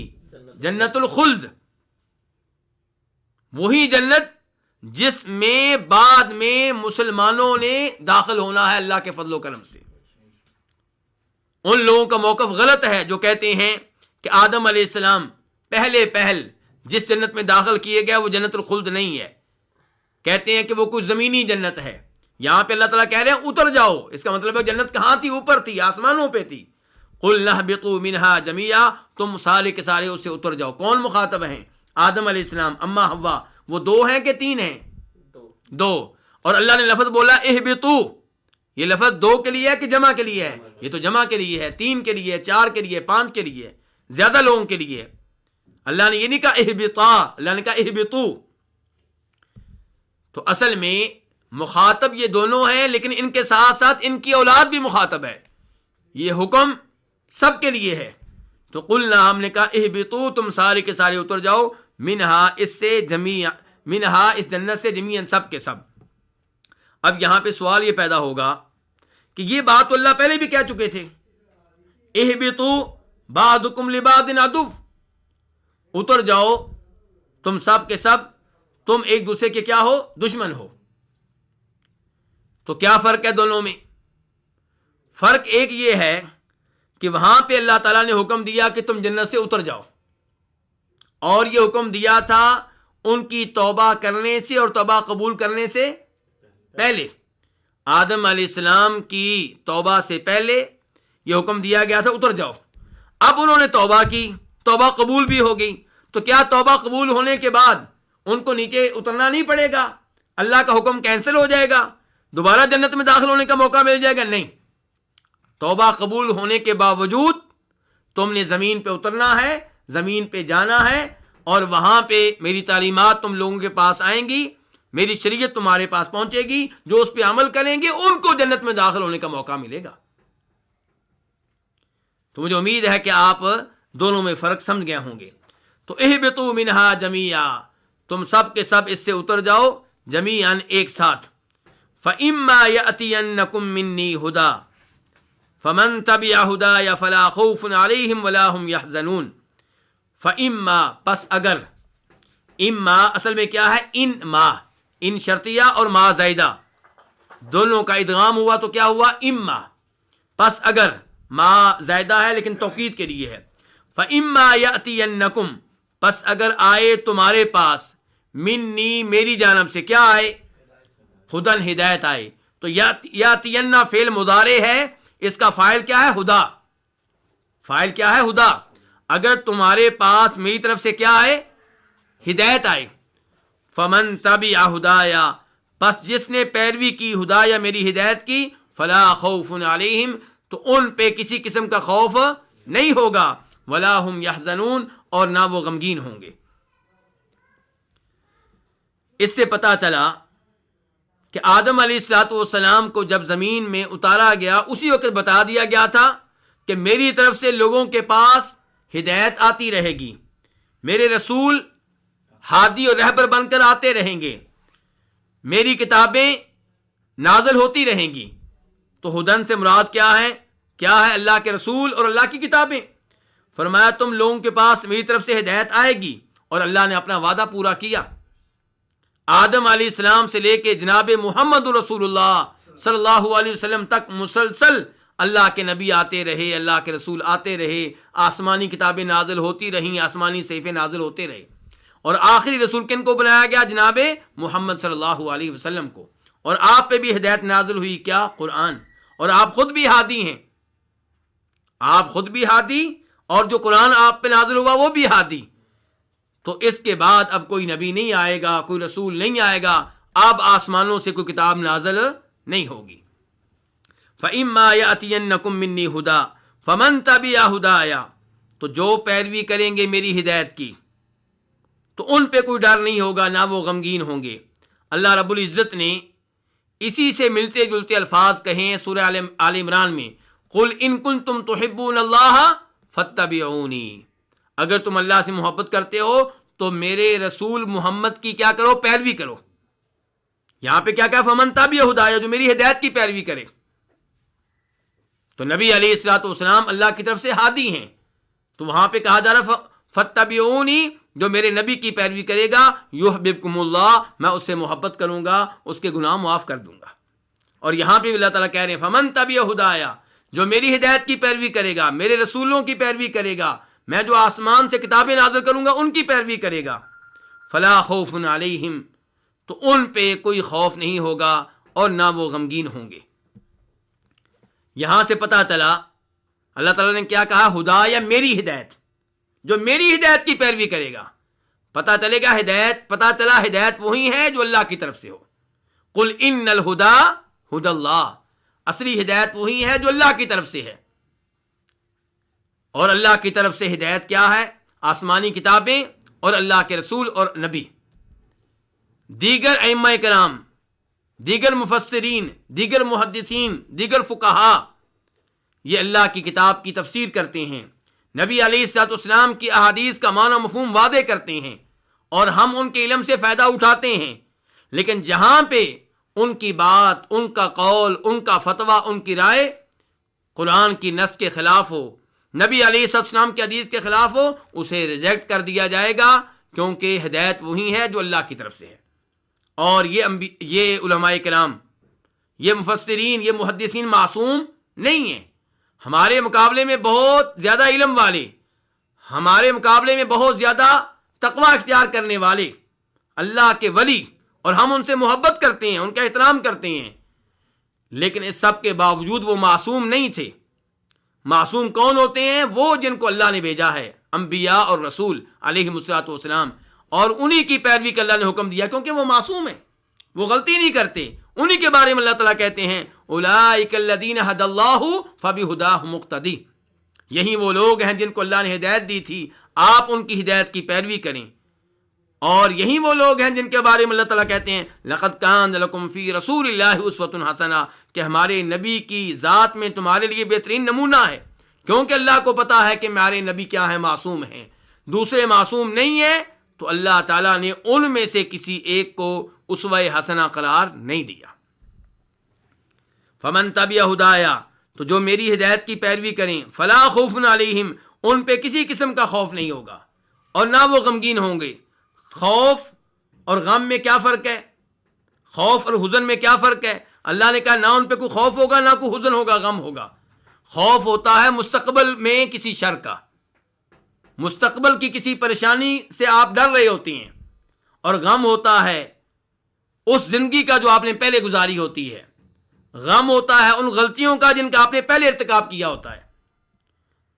جنت الخلد، وہی جنت جس میں بعد میں مسلمانوں نے داخل ہونا ہے اللہ کے فضل و کرم سے۔ ان لوگوں کا موقف غلط ہے جو کہتے ہیں کہ آدم علیہ السلام پہل جس جنت میں داخل کیے گئے وہ جنت الخلد نہیں ہے، کہتے ہیں کہ وہ کوئی زمینی جنت ہے۔ یہاں پہ اللہ تعالیٰ کہہ رہے ہیں اتر جاؤ، اس کا مطلب ہے جنت کہاں تھی؟ اوپر تھی، آسمانوں پہ تھی۔ قُلْ نَهْبِطُوا مِنْهَا جَمِيعًا، تم سارے کے سارے اس سے اتر جاؤ۔ کون مخاطب ہیں؟ آدم علیہ السلام، اما حوا، وہ دو ہیں کہ تین ہیں؟ دو۔ اور اللہ نے لفظ بولا اہبطوا، یہ لفظ دو کے لیے ہے کہ جمع کے لیے ہے؟ یہ تو جمع کے لیے ہے، تین کے لیے، چار کے لیے، پانچ کے لیے، زیادہ لوگوں کے لیے۔ اللہ نے یہ نہیں کہا اہبطا، اللہ نے کہا اہبطوا۔ تو اصل میں مخاطب یہ دونوں ہیں، لیکن ان کے ساتھ ساتھ ان کی اولاد بھی مخاطب ہے، یہ حکم سب کے لیے ہے۔ تو قلنا، ہم نے کہا اہبطوا، تم سارے کے سارے اتر جاؤ، منہا، اس سے جمیع، منہا اس جنت سے، جمیعاً سب کے سب۔ اب یہاں پہ سوال یہ پیدا ہوگا کہ یہ بات تو اللہ پہلے بھی کہہ چکے تھے، اہبطوا بعضکم لبعض عدو، اتر جاؤ تم سب کے سب، تم ایک دوسرے کے کیا ہو؟ دشمن ہو۔ تو کیا فرق ہے دونوں میں؟ فرق ایک یہ ہے کہ وہاں پہ اللہ تعالیٰ نے حکم دیا کہ تم جنت سے اتر جاؤ، اور یہ حکم دیا تھا ان کی توبہ کرنے سے اور توبہ قبول کرنے سے پہلے۔ آدم علیہ السلام کی توبہ سے پہلے یہ حکم دیا گیا تھا اتر جاؤ۔ اب انہوں نے توبہ کی، توبہ قبول بھی ہو گئی، تو کیا توبہ قبول ہونے کے بعد ان کو نیچے اترنا نہیں پڑے گا؟ اللہ کا حکم کینسل ہو جائے گا؟ دوبارہ جنت میں داخل ہونے کا موقع مل جائے گا؟ نہیں، توبہ قبول ہونے کے باوجود تم نے زمین پہ اترنا ہے، زمین پہ جانا ہے، اور وہاں پہ میری تعلیمات تم لوگوں کے پاس آئیں گی، میری شریعت تمہارے پاس پہنچے گی، جو اس پہ عمل کریں گے ان کو جنت میں داخل ہونے کا موقع ملے گا۔ تو مجھے امید ہے کہ آپ دونوں میں فرق سمجھ گئے ہوں گے۔ تو اہبطوا منہا جمیعا، تم سب کے سب اس سے اتر جاؤ جمیعاً، ایک ساتھ۔ فَإِمَّا يَأْتِيَنَّكُم مِّنِّي هُدًى فَمَن تَبِعَ هُدَايَ فَلَا خَوْفٌ عَلَيْهِمْ وَلَا هُمْ يَحْزَنُونَ۔ فَإِمَّا، پس اگر، اما اصل میں کیا ہے؟ ان ما، ان شرطیہ اور ما زائدہ دونوں کا ادغام ہوا تو کیا ہوا؟ اما، پس اگر، ما زائدہ ہے لیکن توکید کے لیے ہے۔ فَإِمَّا يَأْتِيَنَّكُم، پس اگر آئے تمہارے پاس، منی میری جانب سے، کیا آئے؟ ہدن، ہدایت آئے۔ تو یاتین فعل مضارع ہے، اس کا فاعل کیا ہے؟ ہدا، فاعل کیا ہے؟ ہدا۔ اگر تمہارے پاس میری طرف سے کیا آئے؟ ہدایت آئے۔ فمن تبع ہدایا، پس جس نے پیروی کی ہدایا میری ہدایت کی، فلا خوف علیہم، تو ان پہ کسی قسم کا خوف نہیں ہوگا، ولا ہم یحزنون، اور نہ وہ غمگین ہوں گے۔ اس سے پتہ چلا کہ آدم علیہ السلام کو جب زمین میں اتارا گیا، اسی وقت بتا دیا گیا تھا کہ میری طرف سے لوگوں کے پاس ہدایت آتی رہے گی، میرے رسول ہادی اور رہبر بن کر آتے رہیں گے، میری کتابیں نازل ہوتی رہیں گی۔ تو ہدن سے مراد کیا ہے؟ کیا ہے؟ اللہ کے رسول اور اللہ کی کتابیں۔ فرمایا تم لوگوں کے پاس میری طرف سے ہدایت آئے گی، اور اللہ نے اپنا وعدہ پورا کیا۔ آدم علیہ السلام سے لے کے جناب محمد رسول اللہ صلی اللہ علیہ وسلم تک مسلسل اللہ کے نبی آتے رہے، اللہ کے رسول آتے رہے، آسمانی کتابیں نازل ہوتی رہیں، آسمانی صحیفے نازل ہوتے رہے، اور آخری رسول کن کو بنایا گیا؟ جناب محمد صلی اللہ علیہ وسلم کو۔ اور آپ پہ بھی ہدایت نازل ہوئی، کیا؟ قرآن۔ اور آپ خود بھی ہادی ہیں، آپ خود بھی ہادی، اور جو قرآن آپ پہ نازل ہوا وہ بھی ہادی۔ تو اس کے بعد اب کوئی نبی نہیں آئے گا، کوئی رسول نہیں آئے گا، اب آسمانوں سے کوئی کتاب نازل نہیں ہوگی۔ فَإِمَّا يَأْتِيَنَّكُم مِّنِّي هُدًى فَمَن تَبِعَ هُدَايَ، تو جو پیروی کریں گے میری ہدایت کی تو ان پہ کوئی ڈر نہیں ہوگا، نہ وہ غمگین ہوں گے۔ اللہ رب العزت نے اسی سے ملتے جلتے الفاظ کہیں سورہ آل عمران میں، قُلْ إِن كُنتُمْ تُحِبُّونَ اللَّهَ فَاتَّبِعُونِي، اگر تم اللہ سے محبت کرتے ہو تو میرے رسول محمد کی کیا کرو؟ پیروی کرو۔ یہاں پہ کیا کہا؟ فَمَن تَبِعَ هُدَايَ، جو میری ہدایت کی پیروی کرے۔ تو نبی علیہ الصلوۃ والسلام اللہ کی طرف سے ہادی ہیں، تو وہاں پہ کہا جا رہا فَاتَّبِعُونِي، جو میرے نبی کی پیروی کرے گا یحببکم اللہ، میں اس سے محبت کروں گا، اس کے گناہ معاف کر دوں گا۔ اور یہاں پہ اللہ تعالیٰ کہہ رہے ہیں فمن تبع ہدایا، جو میری ہدایت کی پیروی کرے گا، میرے رسولوں کی پیروی کرے گا، میں جو آسمان سے کتابیں نازل کروں گا ان کی پیروی کرے گا، فلا خوف علیہم، تو ان پہ کوئی خوف نہیں ہوگا اور نہ وہ غمگین ہوں گے۔ یہاں سے پتہ چلا اللہ تعالیٰ نے کیا کہا، ہدایا میری ہدایت، جو میری ہدایت کی پیروی کرے گا۔ پتہ چلا ہدایت وہی ہے جو اللہ کی طرف سے ہو۔ قل ان الہدی ہدی اللہ، اصلی ہدایت وہی ہے جو اللہ کی طرف سے ہے۔ اور اللہ کی طرف سے ہدایت کیا ہے؟ آسمانی کتابیں اور اللہ کے رسول اور نبی، دیگر ائمہ کرام، دیگر مفسرین، دیگر محدثین، دیگر فقہا، یہ اللہ کی کتاب کی تفسیر کرتے ہیں، نبی علیہ الصلوۃ والسلام کی احادیث کا معنی مفہوم واضح کرتے ہیں، اور ہم ان کے علم سے فائدہ اٹھاتے ہیں۔ لیکن جہاں پہ ان کی بات، ان کا قول، ان کا فتویٰ، ان کی رائے قرآن کی نص کے خلاف ہو، نبی علیہ السلام کی حدیث کے خلاف ہو، اسے ریجیکٹ کر دیا جائے گا، کیونکہ ہدایت وہی ہے جو اللہ کی طرف سے ہے۔ اور یہ علماء کرام، یہ مفسرین، یہ محدثین معصوم نہیں ہیں۔ ہمارے مقابلے میں بہت زیادہ علم والے، ہمارے مقابلے میں بہت زیادہ تقویٰ اختیار کرنے والے اللہ کے ولی، اور ہم ان سے محبت کرتے ہیں، ان کا احترام کرتے ہیں، لیکن اس سب کے باوجود وہ معصوم نہیں تھے۔ معصوم کون ہوتے ہیں؟ وہ جن کو اللہ نے بھیجا ہے، انبیاء اور رسول علیہم الصلوۃ والسلام، اور انہی کی پیروی کا اللہ نے حکم دیا، کیونکہ وہ معصوم ہیں، وہ غلطی نہیں کرتے۔ انہی کے بارے میں اللہ تعالیٰ کہتے ہیں اولئک الذین ھدی اللہ فبہداہ مقتدی، یہی وہ لوگ ہیں جن کو اللہ نے ہدایت دی تھی، آپ ان کی ہدایت کی پیروی کریں۔ اور یہی وہ لوگ ہیں جن کے بارے میں اللہ تعالیٰ کہتے ہیں لقد کان لکم فی رسول اللہ اسوۃ حسنہ، کہ ہمارے نبی کی ذات میں تمہارے لیے بہترین نمونہ ہے، کیونکہ اللہ کو پتا ہے کہ ہمارے نبی کیا ہیں، معصوم ہیں، دوسرے معصوم نہیں ہیں، تو اللہ تعالیٰ نے ان میں سے کسی ایک کو اسوہ حسنہ قرار نہیں دیا۔ فمن تبع ہدایا، تو جو میری ہدایت کی پیروی کریں، فلا خوف علیہم، ان پہ کسی قسم کا خوف نہیں ہوگا اور نہ وہ غمگین ہوں گے۔ خوف اور غم میں کیا فرق ہے؟ خوف اور حزن میں کیا فرق ہے؟ اللہ نے کہا نہ ان پہ کوئی خوف ہوگا، نہ کوئی حزن ہوگا، غم ہوگا۔ خوف ہوتا ہے مستقبل میں کسی شر کا، مستقبل کی کسی پریشانی سے آپ ڈر رہے ہوتے ہیں، اور غم ہوتا ہے اس زندگی کا جو آپ نے پہلے گزاری ہوتی ہے، غم ہوتا ہے ان غلطیوں کا جن کا آپ نے پہلے ارتکاب کیا ہوتا ہے۔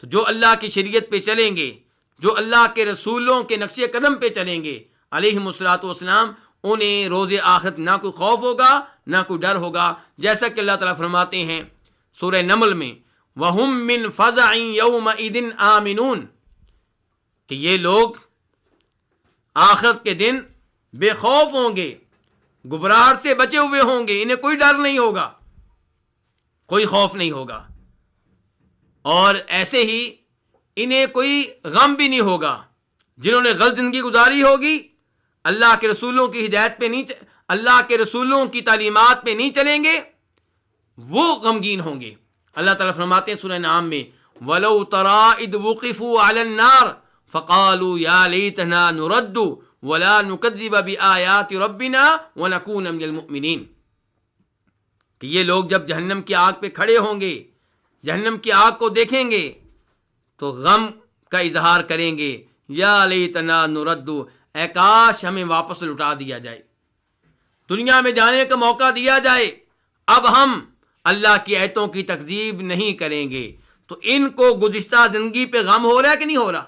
تو جو اللہ کی شریعت پہ چلیں گے، جو اللہ کے رسولوں کے نقش قدم پہ چلیں گے علیہم الصلوۃ والسلام، انہیں روز آخرت نہ کوئی خوف ہوگا نہ کوئی ڈر ہوگا، جیسا کہ اللہ تعالیٰ فرماتے ہیں سورہ نمل میں وَهُم مِّن فَزَعٍ يَوْمَئِذٍ آمِنُونَ، کہ یہ لوگ آخرت کے دن بے خوف ہوں گے، گھبراہٹ سے بچے ہوئے ہوں گے، انہیں کوئی ڈر نہیں ہوگا، کوئی خوف نہیں ہوگا، اور ایسے ہی انہیں کوئی غم بھی نہیں ہوگا۔ جنہوں نے غلط زندگی گزاری ہوگی، اللہ کے رسولوں کی ہدایت پہ نہیں، اللہ کے رسولوں کی تعلیمات پہ نہیں چلیں گے، وہ غمگین ہوں گے۔ اللہ تعالیٰ فرماتے ہیں سورہ نعم میں وَلَوْ تَرَىٰ إِذْ وُقِفُوا عَلَى النَّارِ فَقَالُوا يَا لَيْتَنَا نُرَدُّ وَلَا نُكَذِّبَ بِآيَاتِ رَبِّنَا وَنَكُونَ مِنَ الْمُؤْمِنِينَ، کہ یہ لوگ جب جہنم کی آگ پہ کھڑے ہوں گے، جہنم کی آگ کو دیکھیں گے تو غم کا اظہار کریں گے، یا لیتنا نرد، اے کاش ہمیں واپس لٹا دیا جائے، دنیا میں جانے کا موقع دیا جائے، اب ہم اللہ کی آیتوں کی تکذیب نہیں کریں گے۔ تو ان کو گزشتہ زندگی پہ غم ہو رہا ہے کہ نہیں ہو رہا؟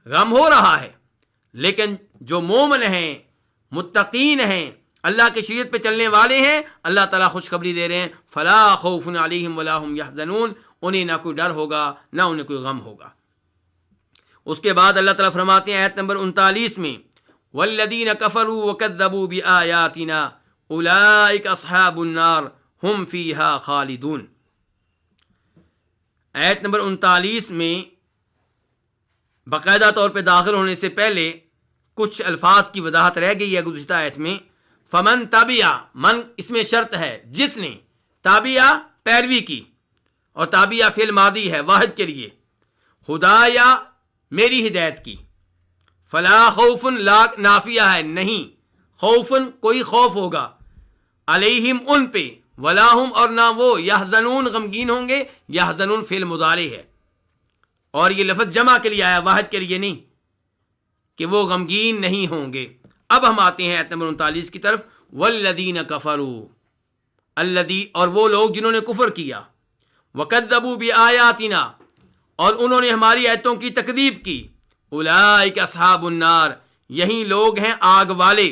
غم ہو رہا ہے، لیکن جو مومن ہیں، متقین ہیں، اللہ کی شریعت پہ چلنے والے ہیں، اللہ تعالیٰ خوشخبری دے رہے ہیں فلا خوف علیہم ولا هم یحزنون، انہیں نہ کوئی ڈر ہوگا نہ انہیں کوئی غم ہوگا۔ اس کے بعد اللہ تعالیٰ فرماتے ہیں آیت نمبر 39 میں والذین کفروا وکذبوا بآیاتنا اولئک اصحاب النار ہم فیہا خالدون۔ آیت نمبر 39 میں باقاعدہ طور پہ داخل ہونے سے پہلے کچھ الفاظ کی وضاحت رہ گئی ہے گزشتہ آیت میں۔ فمن تابعہ، من اس میں شرط ہے، جس نے تابعہ پیروی کی، اور تابعہ فعل ماضی ہے واحد کے لیے، ہدایا میری ہدایت کی. فلا خوف لا نافیہ ہے, نہیں, خوفن کوئی خوف ہوگا, علیہم ان پہ, ولا ہم اور نہ وہ, یحزنون غمگین ہوں گے. یحزنون فعل مضارع ہے اور یہ لفظ جمع کے لیے آیا, واحد کے لیے نہیں, کہ وہ غمگین نہیں ہوں گے. اب ہم آتے ہیں آیت نمبر 39 کی طرف. والذین کفروا, الذی اور وہ لوگ جنہوں نے کفر کیا, وکذبوا بآیاتنا اور انہوں نے ہماری آیتوں کی تکذیب کی, اولئک اصحاب النار یہی لوگ ہیں آگ والے,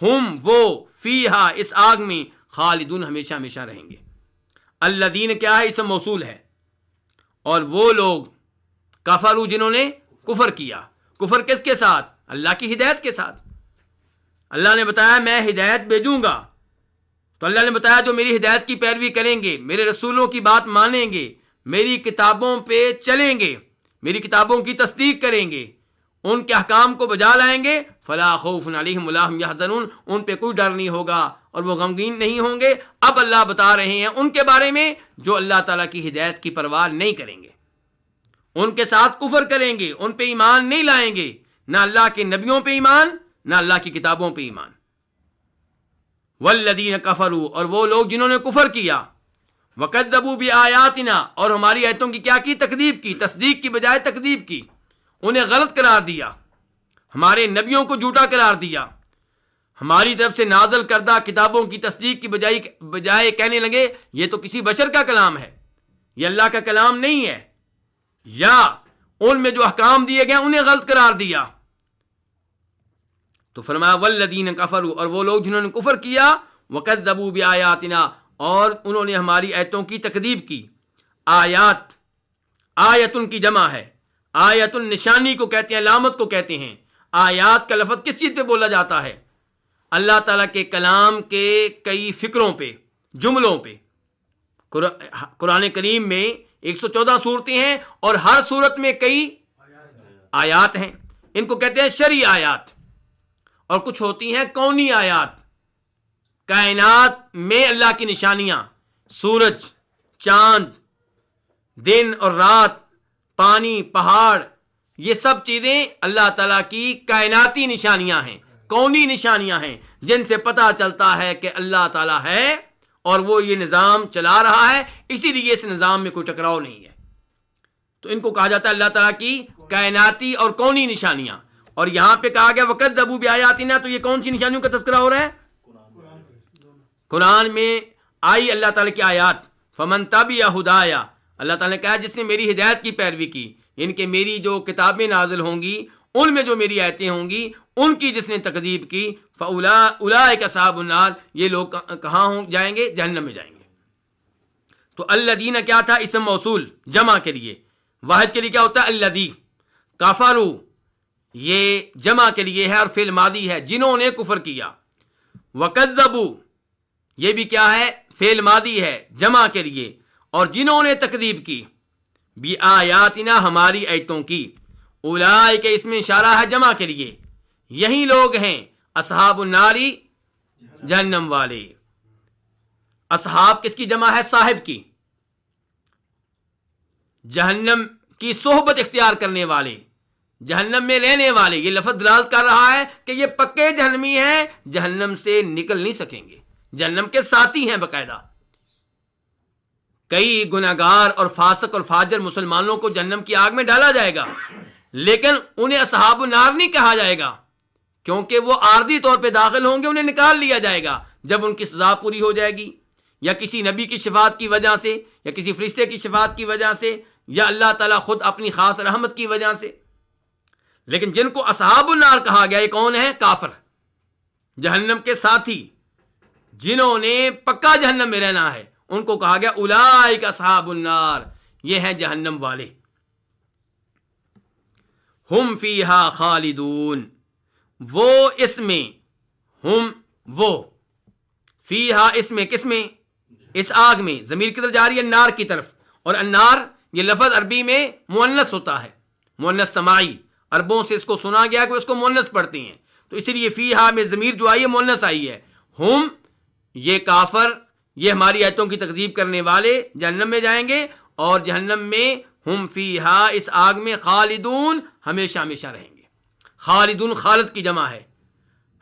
ہم وہ, فیہا اس آگ میں, خالدون ہمیشہ ہمیشہ رہیں گے. الذین کیا ہے, اسم موصول ہے, اور وہ لوگ کفروا جنہوں نے کفر کیا. کفر کس کے ساتھ؟ اللہ کی ہدایت کے ساتھ. اللہ نے بتایا میں ہدایت بھیجوں گا, تو اللہ نے بتایا جو میری ہدایت کی پیروی کریں گے, میرے رسولوں کی بات مانیں گے, میری کتابوں پہ چلیں گے, میری کتابوں کی تصدیق کریں گے, ان کے احکام کو بجا لائیں گے, فلا خوف علیہم ولا هم یحزنون, ان پہ کوئی ڈر نہیں ہوگا اور وہ غمگین نہیں ہوں گے. اب اللہ بتا رہے ہیں ان کے بارے میں جو اللہ تعالیٰ کی ہدایت کی پرواہ نہیں کریں گے, ان کے ساتھ کفر کریں گے, ان پہ ایمان نہیں لائیں گے, نہ اللہ کے نبیوں پہ ایمان, نہ اللہ کی کتابوں پہ ایمان. والذین کفروا اور وہ لوگ جنہوں نے کفر کیا, وکذبوا بآیاتنا اور ہماری آیتوں کی کیا کی, تکذیب کی, تصدیق کی بجائے تکذیب کی, انہیں غلط قرار دیا, ہمارے نبیوں کو جھوٹا قرار دیا, ہماری طرف سے نازل کردہ کتابوں کی تصدیق کی بجائے کہنے لگے یہ تو کسی بشر کا کلام ہے, یہ اللہ کا کلام نہیں ہے, یا ان میں جو احکام دیے گئے انہیں غلط قرار دیا. تو فرمایا والذین کفروا اور وہ لوگ جنہوں نے کفر کیا, وکذبوا بآیاتنا اور انہوں نے ہماری آیتوں کی تکذیب کی. آیات, آیتن کی جمع ہے, آیتن نشانی کو کہتے ہیں, علامت کو کہتے ہیں. آیات کا لفظ کس چیز پہ بولا جاتا ہے؟ اللہ تعالیٰ کے کلام کے کئی فکروں پہ, جملوں پہ. قرآن کریم میں 114 صورتیں ہیں اور ہر صورت میں کئی آیات ہیں, ان کو کہتے ہیں شرعی آیات. اور کچھ ہوتی ہیں کونی آیات, کائنات میں اللہ کی نشانیاں, سورج, چاند, دن اور رات, پانی, پہاڑ, یہ سب چیزیں اللہ تعالیٰ کی کائناتی نشانیاں ہیں, کونی نشانیاں ہیں, جن سے پتہ چلتا ہے کہ اللہ تعالیٰ ہے اور وہ یہ نظام چلا رہا ہے, اسی لیے اس نظام میں کوئی ٹکراؤ نہیں ہے. تو ان کو کہا جاتا ہے اللہ تعالیٰ کی کائناتی اور کونی نشانیاں. اور یہاں پہ کہا گیا وکذبوا بآیاتنا, تو یہ کون سی نشانیوں کا تذکرہ ہو رہا ہے؟ قرآن میں آئی اللہ تعالیٰ کی آیات. فمن تبع ہدایا, اللہ تعالیٰ نے کہا جس نے میری ہدایت کی پیروی کی, ان کے میری جو کتابیں نازل ہوں گی ان میں جو میری آیتیں ہوں گی ان کی جس نے تکذیب کی, فاولئک اصحاب النار, یہ لوگ کہاں جائیں گے؟ جہنم میں جائیں گے. تو الذین کیا تھا؟ اسم موصول, جمع کے لیے. واحد کے لیے کیا ہوتا ہے؟ الذی. کفروا یہ جمع کے لیے ہے اور فعل ماضی ہے, جنہوں نے کفر کیا. وکذبوا یہ بھی کیا ہے؟ فعل ماضی ہے, جمع کے لیے, اور جنہوں نے تکذیب کی, بآیاتنا ہماری آیتوں کی. اولئک اس میں اشارہ ہے جمع کے لیے, یہی لوگ ہیں اصحاب الناری, جہنم والے. اصحاب کس کی جمع ہے؟ صاحب کی. جہنم کی صحبت اختیار کرنے والے, جہنم میں رہنے والے. یہ لفظ دلالت کر رہا ہے کہ یہ پکے جہنمی ہیں, جہنم سے نکل نہیں سکیں گے, جہنم کے ساتھی ہیں باقاعدہ. کئی گناہگار اور فاسق اور فاجر مسلمانوں کو جہنم کی آگ میں ڈالا جائے گا, لیکن انہیں اصحاب النار نہیں کہا جائے گا, کیونکہ وہ عارضی طور پہ داخل ہوں گے, انہیں نکال لیا جائے گا جب ان کی سزا پوری ہو جائے گی, یا کسی نبی کی شفاعت کی وجہ سے, یا کسی فرشتے کی شفاعت کی وجہ سے, یا اللہ تعالیٰ خود اپنی خاص رحمت کی وجہ سے. لیکن جن کو اصحاب النار کہا گیا, یہ کون ہے؟ کافر, جہنم کے ساتھی, جنہوں نے پکا جہنم میں رہنا ہے, ان کو کہا گیا اولئک اصحاب النار, یہ ہیں جہنم والے. ہم فیہا خالدون, وہ اس میں, ہم وہ, فیہا اس میں, کس میں؟ اس آگ میں. ضمیر کی طرف جا رہی ہے النار کی طرف, اور النار یہ لفظ عربی میں مؤنث ہوتا ہے, مؤنث سماعی. عربوں سے اس کو سنا گیا کہ اس کو مؤنث پڑھتے ہیں, تو اسی لیے فیہا میں ضمیر جو آئی ہے مؤنث آئی ہے. ہم یہ کافر, یہ ہماری آیتوں کی تکذیب کرنے والے جہنم میں جائیں گے, اور جہنم میں ہم فیہا اس آگ میں خالدون ہمیشہ ہمیشہ رہیں گے. خالدون خالد کی جمع ہے،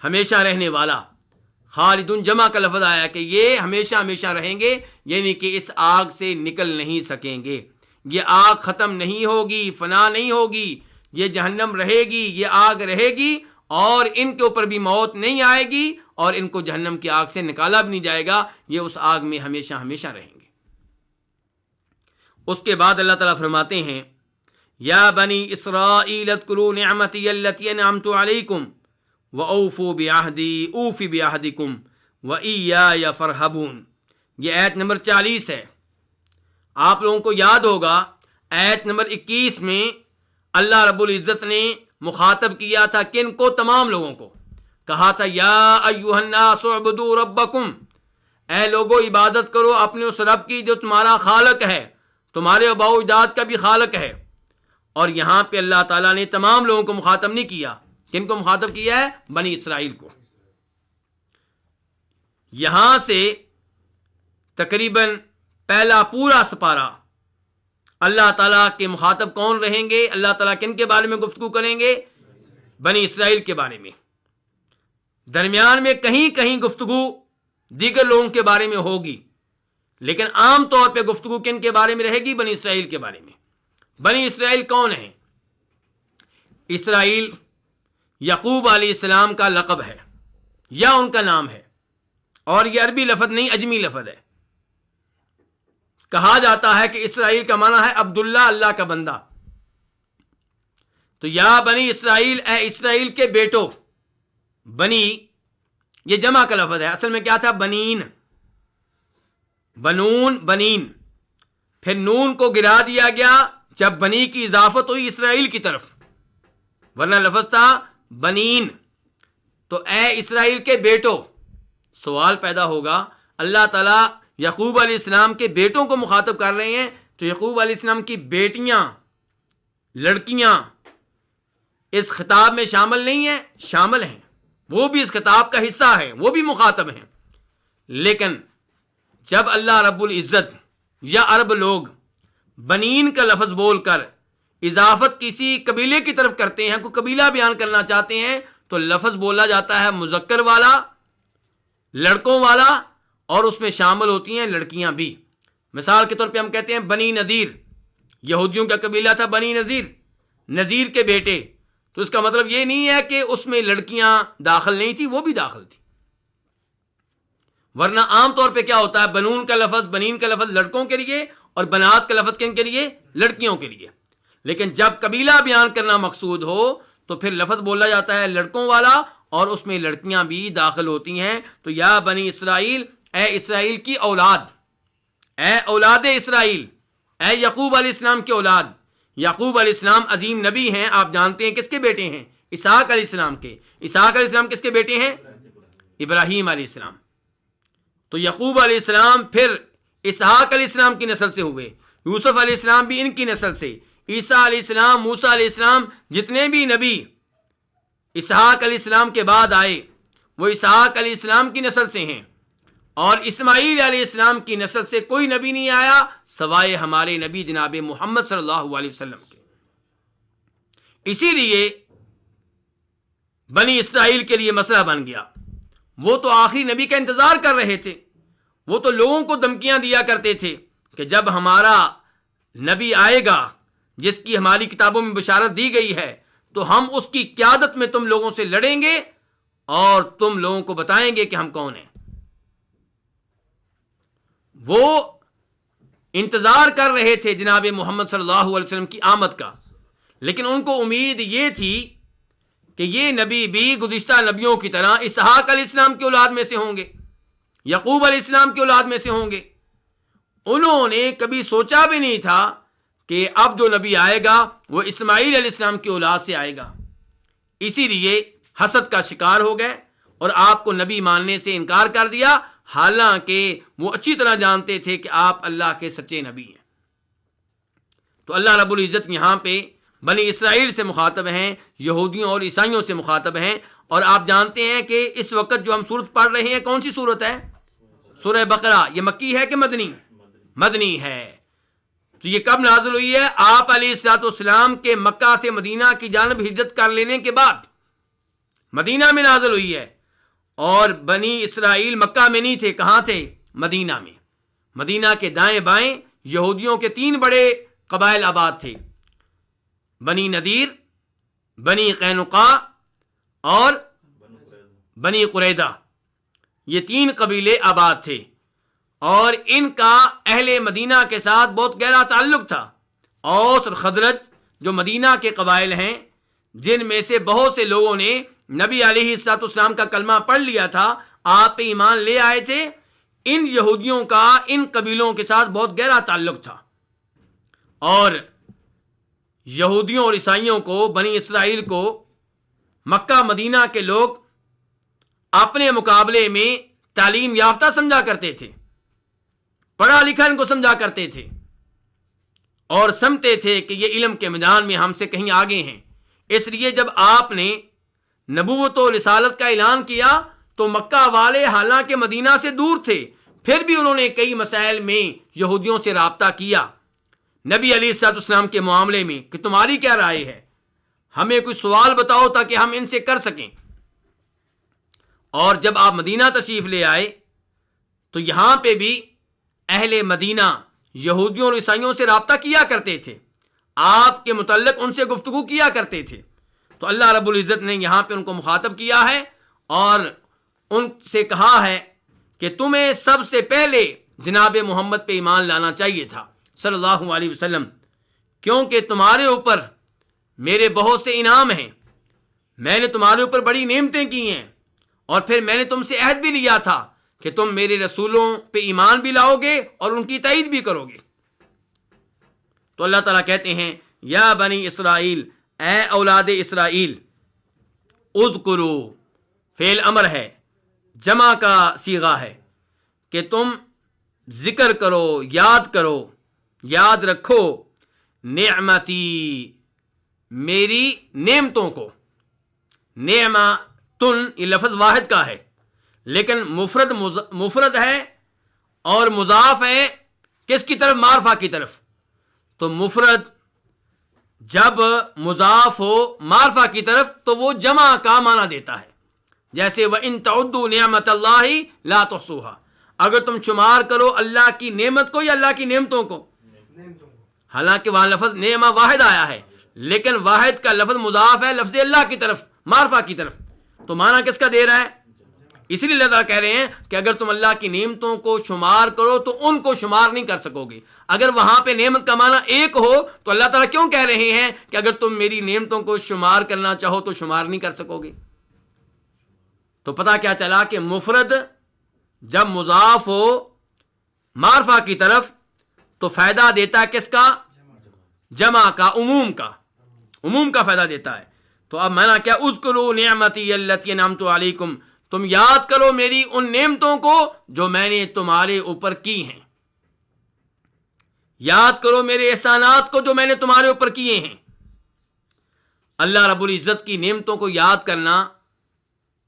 ہمیشہ رہنے والا. خالدون جمع کا لفظ آیا کہ یہ ہمیشہ ہمیشہ رہیں گے، یعنی کہ اس آگ سے نکل نہیں سکیں گے. یہ آگ ختم نہیں ہوگی، فنا نہیں ہوگی، یہ جہنم رہے گی، یہ آگ رہے گی، اور ان کے اوپر بھی موت نہیں آئے گی، اور ان کو جہنم کی آگ سے نکالا بھی نہیں جائے گا. یہ اس آگ میں ہمیشہ ہمیشہ رہیں گے. اس کے بعد اللہ تعالیٰ فرماتے ہیں یا بنی اسرائیل اذکروا نعمتی التی انعمت علیکم وَأَوْفُوا بِعَهْدِي أُوفِ بِعَهْدِكُمْ وَإِيَّايَ فَارْهَبُونَ. یہ آیت نمبر 40 ہے. آپ لوگوں کو یاد ہوگا آیت نمبر 21 میں اللہ رب العزت نے مخاطب کیا تھا کن کو؟ تمام لوگوں کو. کہا تھا یا ایھا الناس اعبدوا ربکم، اے لوگو عبادت کرو اپنے اس رب کی جو تمہارا خالق ہے، تمہارے آباء و اجداد کا بھی خالق ہے. اور یہاں پہ اللہ تعالیٰ نے تمام لوگوں کو مخاطب نہیں کیا. کن کو مخاطب کیا ہے؟ بنی اسرائیل کو. یہاں سے تقریباً پہلا پورا سپارہ اللہ تعالیٰ کے مخاطب کون رہیں گے؟ اللہ تعالیٰ کن کے بارے میں گفتگو کریں گے؟ بنی اسرائیل کے بارے میں. درمیان میں کہیں کہیں گفتگو دیگر لوگوں کے بارے میں ہوگی، لیکن عام طور پہ گفتگو کن کے بارے میں رہے گی؟ بنی اسرائیل کے بارے میں. بنی اسرائیل کون ہیں؟ اسرائیل یعقوب علیہ السلام کا لقب ہے یا ان کا نام ہے، اور یہ عربی لفظ نہیں اجمی لفظ ہے. کہا جاتا ہے کہ اسرائیل کا معنی ہے عبداللہ، اللہ کا بندہ. تو یا بنی اسرائیل، اے اسرائیل کے بیٹو. بنی یہ جمع کا لفظ ہے، اصل میں کیا تھا؟ بنین، بنون، بنین. پھر نون کو گرا دیا گیا جب بنی کی اضافت ہوئی اسرائیل کی طرف، ورنہ لفظ تھا بنین. تو اے اسرائیل کے بیٹو. سوال پیدا ہوگا اللہ تعالیٰ یعقوب علیہ السلام کے بیٹوں کو مخاطب کر رہے ہیں، تو یعقوب علیہ السلام کی بیٹیاں، لڑکیاں اس خطاب میں شامل نہیں ہیں؟ شامل ہیں، وہ بھی اس خطاب کا حصہ ہیں، وہ بھی مخاطب ہیں. لیکن جب اللہ رب العزت یا عرب لوگ بنین کا لفظ بول کر اضافت کسی قبیلے کی طرف کرتے ہیں، کوئی قبیلہ بیان کرنا چاہتے ہیں، تو لفظ بولا جاتا ہے مذکر والا، لڑکوں والا، اور اس میں شامل ہوتی ہیں لڑکیاں بھی. مثال کے طور پہ ہم کہتے ہیں بنی نذیر، یہودیوں کا قبیلہ تھا بنی نذیر، نذیر کے بیٹے. تو اس کا مطلب یہ نہیں ہے کہ اس میں لڑکیاں داخل نہیں تھی، وہ بھی داخل تھی. ورنہ عام طور پہ کیا ہوتا ہے؟ بنون کا لفظ، بنین کا لفظ لڑکوں کے لیے، اور بنات کا لفظ کن کے لیے؟ لڑکیوں کے لیے. لیکن جب قبیلہ بیان کرنا مقصود ہو تو پھر لفظ بولا جاتا ہے لڑکوں والا، اور اس میں لڑکیاں بھی داخل ہوتی ہیں. تو یا بنی اسرائیل، اے اسرائیل کی اولاد، اے اولاد اسرائیل، اے یعقوب علیہ السلام کی اولاد. یعقوب علیہ السلام عظیم نبی ہیں، آپ جانتے ہیں کس کے بیٹے ہیں؟ اسحاق علیہ السلام کے. اسحاق علیہ السلام کس کے بیٹے ہیں؟ ابراہیم علیہ السلام. تو یعقوب علیہ السلام پھر اسحاق علیہ السلام کی نسل سے ہوئے، یوسف علیہ السلام بھی ان کی نسل سے، عیسیٰ علیہ السلام، موسیٰ علیہ السلام، جتنے بھی نبی اسحاق علیہ السلام کے بعد آئے وہ اسحاق علیہ السلام کی نسل سے ہیں. اور اسماعیل علیہ السلام کی نسل سے کوئی نبی نہیں آیا سوائے ہمارے نبی جناب محمد صلی اللہ علیہ وسلم کے. اسی لیے بنی اسرائیل کے لیے مسئلہ بن گیا. وہ تو آخری نبی کا انتظار کر رہے تھے، وہ تو لوگوں کو دھمکیاں دیا کرتے تھے کہ جب ہمارا نبی آئے گا جس کی ہماری کتابوں میں بشارت دی گئی ہے تو ہم اس کی قیادت میں تم لوگوں سے لڑیں گے اور تم لوگوں کو بتائیں گے کہ ہم کون ہیں. وہ انتظار کر رہے تھے جناب محمد صلی اللہ علیہ وسلم کی آمد کا، لیکن ان کو امید یہ تھی کہ یہ نبی بھی گزشتہ نبیوں کی طرح اسحاق علیہ السلام کی اولاد میں سے ہوں گے، یعقوب علیہ السلام کی اولاد میں سے ہوں گے. انہوں نے کبھی سوچا بھی نہیں تھا کہ اب جو نبی آئے گا وہ اسماعیل علیہ السلام کی اولاد سے آئے گا. اسی لیے حسد کا شکار ہو گئے اور آپ کو نبی ماننے سے انکار کر دیا، حالانکہ وہ اچھی طرح جانتے تھے کہ آپ اللہ کے سچے نبی ہیں. تو اللہ رب العزت یہاں پہ بنی اسرائیل سے مخاطب ہیں، یہودیوں اور عیسائیوں سے مخاطب ہیں. اور آپ جانتے ہیں کہ اس وقت جو ہم سورت پڑھ رہے ہیں کون سی سورت ہے؟ سورہ بقرہ. یہ مکی ہے کہ مدنی؟ مدنی ہے. تو یہ کب نازل ہوئی ہے؟ آپ علیہ الصلوۃ والسلام کے مکہ سے مدینہ کی جانب ہجرت کر لینے کے بعد مدینہ میں نازل ہوئی ہے. اور بنی اسرائیل مکہ میں نہیں تھے، کہاں تھے؟ مدینہ میں. مدینہ کے دائیں بائیں یہودیوں کے 3 بڑے قبائل آباد تھے، بنی نذیر، بنی قینقاع اور بنی قریظہ. یہ 3 قبیلے آباد تھے اور ان کا اہل مدینہ کے ساتھ بہت گہرا تعلق تھا. اوس اور خزرج جو مدینہ کے قبائل ہیں، جن میں سے بہت سے لوگوں نے نبی علیہ الصلوۃ والسلام کا کلمہ پڑھ لیا تھا، آپ پہ ایمان لے آئے تھے. ان یہودیوں کا ان قبیلوں کے ساتھ بہت گہرا تعلق تھا اور یہودیوں اور عیسائیوں کو، بنی اسرائیل کو مکہ مدینہ کے لوگ اپنے مقابلے میں تعلیم یافتہ سمجھا کرتے تھے، پڑھا لکھا ان کو سمجھا کرتے تھے اور سمجھتے تھے کہ یہ علم کے میدان میں ہم سے کہیں آگے ہیں. اس لیے جب آپ نے نبوت و رسالت کا اعلان کیا تو مکہ والے حالانکہ مدینہ سے دور تھے، پھر بھی انہوں نے کئی مسائل میں یہودیوں سے رابطہ کیا نبی علیہ الصلوۃ والسلام کے معاملے میں کہ تمہاری کیا رائے ہے، ہمیں کوئی سوال بتاؤ تاکہ ہم ان سے کر سکیں. اور جب آپ مدینہ تشریف لے آئے تو یہاں پہ بھی اہل مدینہ یہودیوں اور عیسائیوں سے رابطہ کیا کرتے تھے، آپ کے متعلق ان سے گفتگو کیا کرتے تھے. تو اللہ رب العزت نے یہاں پہ ان کو مخاطب کیا ہے اور ان سے کہا ہے کہ تمہیں سب سے پہلے جناب محمد پہ ایمان لانا چاہیے تھا صلی اللہ علیہ وسلم، کیونکہ تمہارے اوپر میرے بہت سے انعام ہیں، میں نے تمہارے اوپر بڑی نعمتیں کی ہیں اور پھر میں نے تم سے عہد بھی لیا تھا کہ تم میرے رسولوں پہ ایمان بھی لاؤ گے اور ان کی تائید بھی کرو گے. تو اللہ تعالیٰ کہتے ہیں یا بنی اسرائیل، اے اولاد اسرائیل، اذکرو فعل امر ہے، جمع کا صیغہ ہے کہ تم ذکر کرو، یاد رکھو نعمتی، میری نعمتوں کو. نعمتن یہ لفظ واحد کا ہے لیکن مفرد ہے اور مضاف ہے کس کی طرف؟ معرفہ کی طرف. تو مفرد جب مضاف ہو معرفہ کی طرف تو وہ جمع کا معنی دیتا ہے. جیسے وَإِن تَعُدُّوا نِعْمَةَ اللَّهِ لَا تُحْصُوهَا، اگر تم شمار کرو اللہ کی نعمت کو یا اللہ کی نعمتوں کو. حالانکہ وہاں لفظ نعمہ واحد آیا ہے لیکن واحد کا لفظ مضاف ہے لفظ اللہ کی طرف، معرفہ کی طرف. تو معنی کس کا دے رہا ہے؟ اسی لیے اللہ تعالیٰ کہہ رہے ہیں کہ اگر تم اللہ کی نعمتوں کو شمار کرو تو ان کو شمار نہیں کر سکو گے. اگر وہاں پہ نعمت کا معنی ایک ہو تو اللہ تعالیٰ کیوں کہہ رہے ہیں کہ اگر تم میری نعمتوں کو شمار کرنا چاہو تو شمار نہیں کر سکو گے؟ تو پتہ کیا چلا کہ مفرد جب مضاف ہو معرفہ کی طرف تو فائدہ دیتا ہے کس کا؟ جمع کا، عموم کا فائدہ دیتا ہے. تو اب معنی کیا؟ اذکروا نعمتی التی انعمت علیکم، تم یاد کرو میری ان نعمتوں کو جو میں نے تمہارے اوپر کی ہیں، یاد کرو میرے احسانات کو جو میں نے تمہارے اوپر کیے ہیں. اللہ رب العزت کی نعمتوں کو یاد کرنا،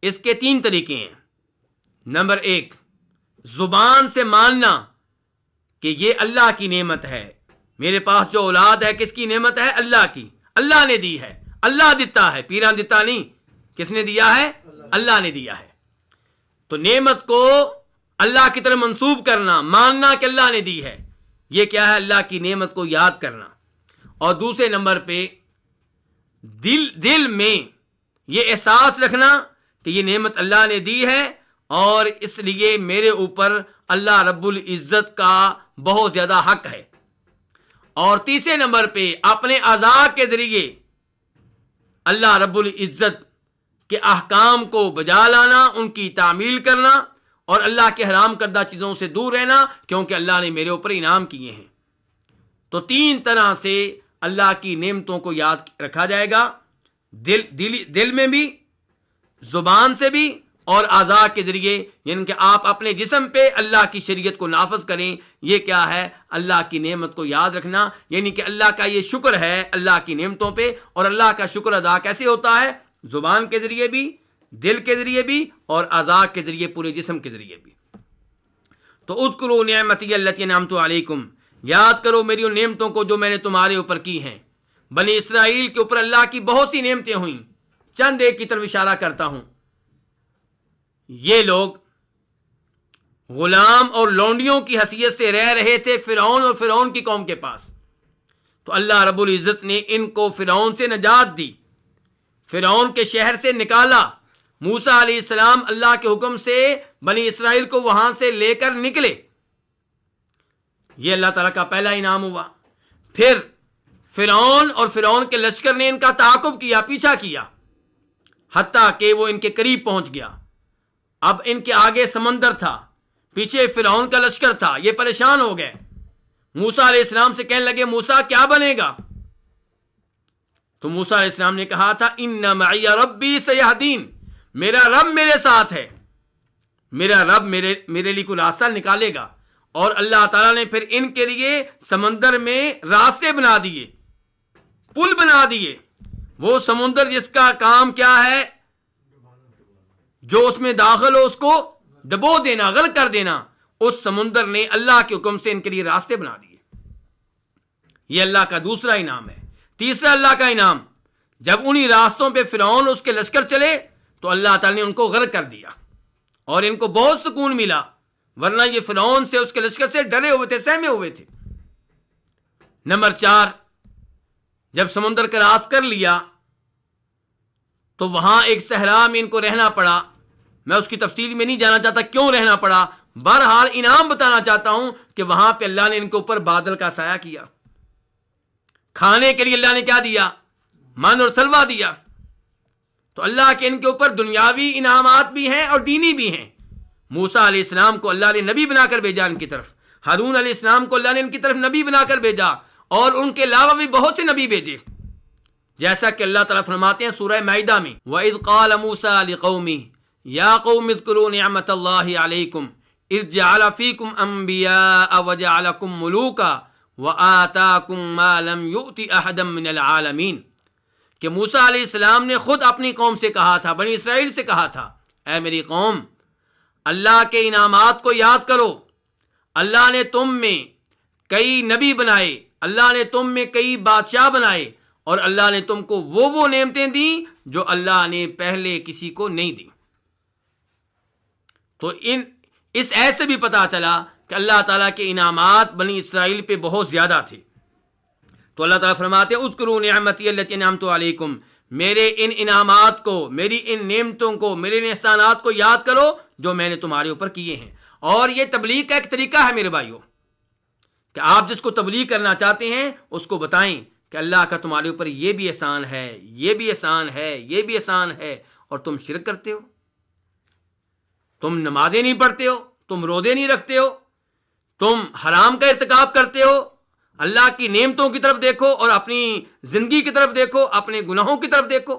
اس کے 3 طریقے ہیں. نمبر 1، زبان سے ماننا کہ یہ اللہ کی نعمت ہے. میرے پاس جو اولاد ہے کس کی نعمت ہے؟ اللہ کی، اللہ نے دی ہے، اللہ دیتا ہے، پیران دیتا نہیں. کس نے دیا ہے؟ اللہ نے دیا ہے. تو نعمت کو اللہ کی طرف منسوب کرنا، ماننا کہ اللہ نے دی ہے، یہ کیا ہے؟ اللہ کی نعمت کو یاد کرنا. اور دوسرے نمبر پہ دل میں یہ احساس رکھنا کہ یہ نعمت اللہ نے دی ہے اور اس لیے میرے اوپر اللہ رب العزت کا بہت زیادہ حق ہے. اور تیسرے نمبر پہ اپنے اعضاء کے ذریعے اللہ رب العزت کے احکام کو بجا لانا، ان کی تعمیل کرنا اور اللہ کے حرام کردہ چیزوں سے دور رہنا، کیونکہ اللہ نے میرے اوپر انعام کیے ہیں. تو 3 طرح سے اللہ کی نعمتوں کو یاد رکھا جائے گا، دل میں بھی، زبان سے بھی اور اعضاء کے ذریعے، یعنی کہ آپ اپنے جسم پہ اللہ کی شریعت کو نافذ کریں. یہ کیا ہے؟ اللہ کی نعمت کو یاد رکھنا، یعنی کہ اللہ کا یہ شکر ہے اللہ کی نعمتوں پہ. اور اللہ کا شکر ادا کیسے ہوتا ہے؟ زبان کے ذریعے بھی، دل کے ذریعے بھی اور اعضاء کے ذریعے، پورے جسم کے ذریعے بھی. تو اذکروا نعمتی التی انعمت علیکم، یاد کرو میری ان نعمتوں کو جو میں نے تمہارے اوپر کی ہیں۔ بنی اسرائیل کے اوپر اللہ کی بہت سی نعمتیں ہوئیں، چند ایک کی طرف اشارہ کرتا ہوں۔ یہ لوگ غلام اور لونڈیوں کی حیثیت سے رہ رہے تھے فرعون اور فرعون کی قوم کے پاس، تو اللہ رب العزت نے ان کو فرعون سے نجات دی، فرعون کے شہر سے نکالا۔ موسیٰ علیہ السلام اللہ کے حکم سے بنی اسرائیل کو وہاں سے لے کر نکلے، یہ اللہ تعالیٰ کا پہلا انعام ہوا۔ پھر فرعون اور فرعون کے لشکر نے ان کا تعاقب کیا، پیچھا کیا، حتیٰ کہ وہ ان کے قریب پہنچ گیا۔ اب ان کے آگے سمندر تھا، پیچھے فرعون کا لشکر تھا، یہ پریشان ہو گئے۔ موسیٰ علیہ السلام سے کہنے لگے موسیٰ کیا بنے گا؟ تو موسیٰ علیہ السلام نے کہا تھا ان معی ربی سیہدین، میرا رب میرے ساتھ ہے، میرا رب میرے لیے کوئی راستہ نکالے گا۔ اور اللہ تعالیٰ نے پھر ان کے لیے سمندر میں راستے بنا دیے، پل بنا دیے۔ وہ سمندر جس کا کام کیا ہے، جو اس میں داخل ہو اس کو ڈبو دینا، غرق کر دینا، اس سمندر نے اللہ کے حکم سے ان کے لیے راستے بنا دیے۔ یہ اللہ کا دوسرا انعام ہے۔ تیسرا اللہ کا انعام، جب انہی راستوں پہ فرعون اس کے لشکر چلے تو اللہ تعالیٰ نے ان کو غرق کر دیا اور ان کو بہت سکون ملا، ورنہ یہ فرعون سے اس کے لشکر سے ڈرے ہوئے تھے، سہمے ہوئے تھے۔ نمبر 4، جب سمندر کراس کر لیا تو وہاں ایک صحرا میں ان کو رہنا پڑا۔ میں اس کی تفصیل میں نہیں جانا چاہتا کیوں رہنا پڑا، بہرحال انعام بتانا چاہتا ہوں کہ وہاں پہ اللہ نے ان کے اوپر بادل کا سایہ کیا، کھانے کے لیے اللہ نے کیا دیا، من اور سلوہ دیا۔ تو اللہ کے ان کے اوپر دنیاوی انعامات بھی ہیں اور دینی بھی ہیں۔ موسیٰ علیہ السلام کو اللہ نے نبی بنا کر بھیجا ان کی طرف، ہارون علیہ السلام کو اللہ نے ان کی طرف نبی بنا کر بھیجا، اور ان کے علاوہ بھی بہت سے نبی بھیجے، جیسا کہ اللہ تعالیٰ فرماتے ہیں سورہ مائدہ میں وَإِذْ قَالَ مُوسَىٰ لِقَوْمِهِ يَا قَوْمِ اذْكُرُوا نِعْمَةَ اللَّهِ عَلَيْكُمْ إِذْ جَعَلَ فِيكُمْ أَنْبِيَاءَ وَجَعَلَكُمْ مُلُوكًا وَآتَاكُمْ مَا لَمْ يُؤْتِ أَحَدًا مِّنَ الْعَالَمِينَ، کہ موسیٰ علیہ السلام نے خود اپنی قوم سے کہا تھا، بنی اسرائیل سے کہا تھا، اے میری قوم، اللہ کے انعامات کو یاد کرو، اللہ نے تم میں کئی نبی بنائے، اللہ نے تم میں کئی بادشاہ بنائے، اور اللہ نے تم کو وہ نعمتیں دیں جو اللہ نے پہلے کسی کو نہیں دی۔ تو اس ایسے بھی پتا چلا کہ اللہ تعالیٰ کے انعامات بنی اسرائیل پہ بہت زیادہ تھے۔ تو اللہ تعالیٰ فرماتے ہیں اذکروا نعمتی التی انعمت علیکم، میرے ان انعامات کو، میری ان نعمتوں کو، میرے ان احسانات کو یاد کرو جو میں نے تمہارے اوپر کیے ہیں۔ اور یہ تبلیغ کا ایک طریقہ ہے میرے بھائیوں، کہ آپ جس کو تبلیغ کرنا چاہتے ہیں اس کو بتائیں کہ اللہ کا تمہارے اوپر یہ بھی احسان ہے، یہ بھی احسان ہے، یہ بھی احسان ہے، اور تم شرک کرتے ہو، تم نمازیں نہیں پڑھتے ہو، تم روزے نہیں رکھتے ہو، تم حرام کا ارتکاب کرتے ہو۔ اللہ کی نعمتوں کی طرف دیکھو اور اپنی زندگی کی طرف دیکھو، اپنے گناہوں کی طرف دیکھو۔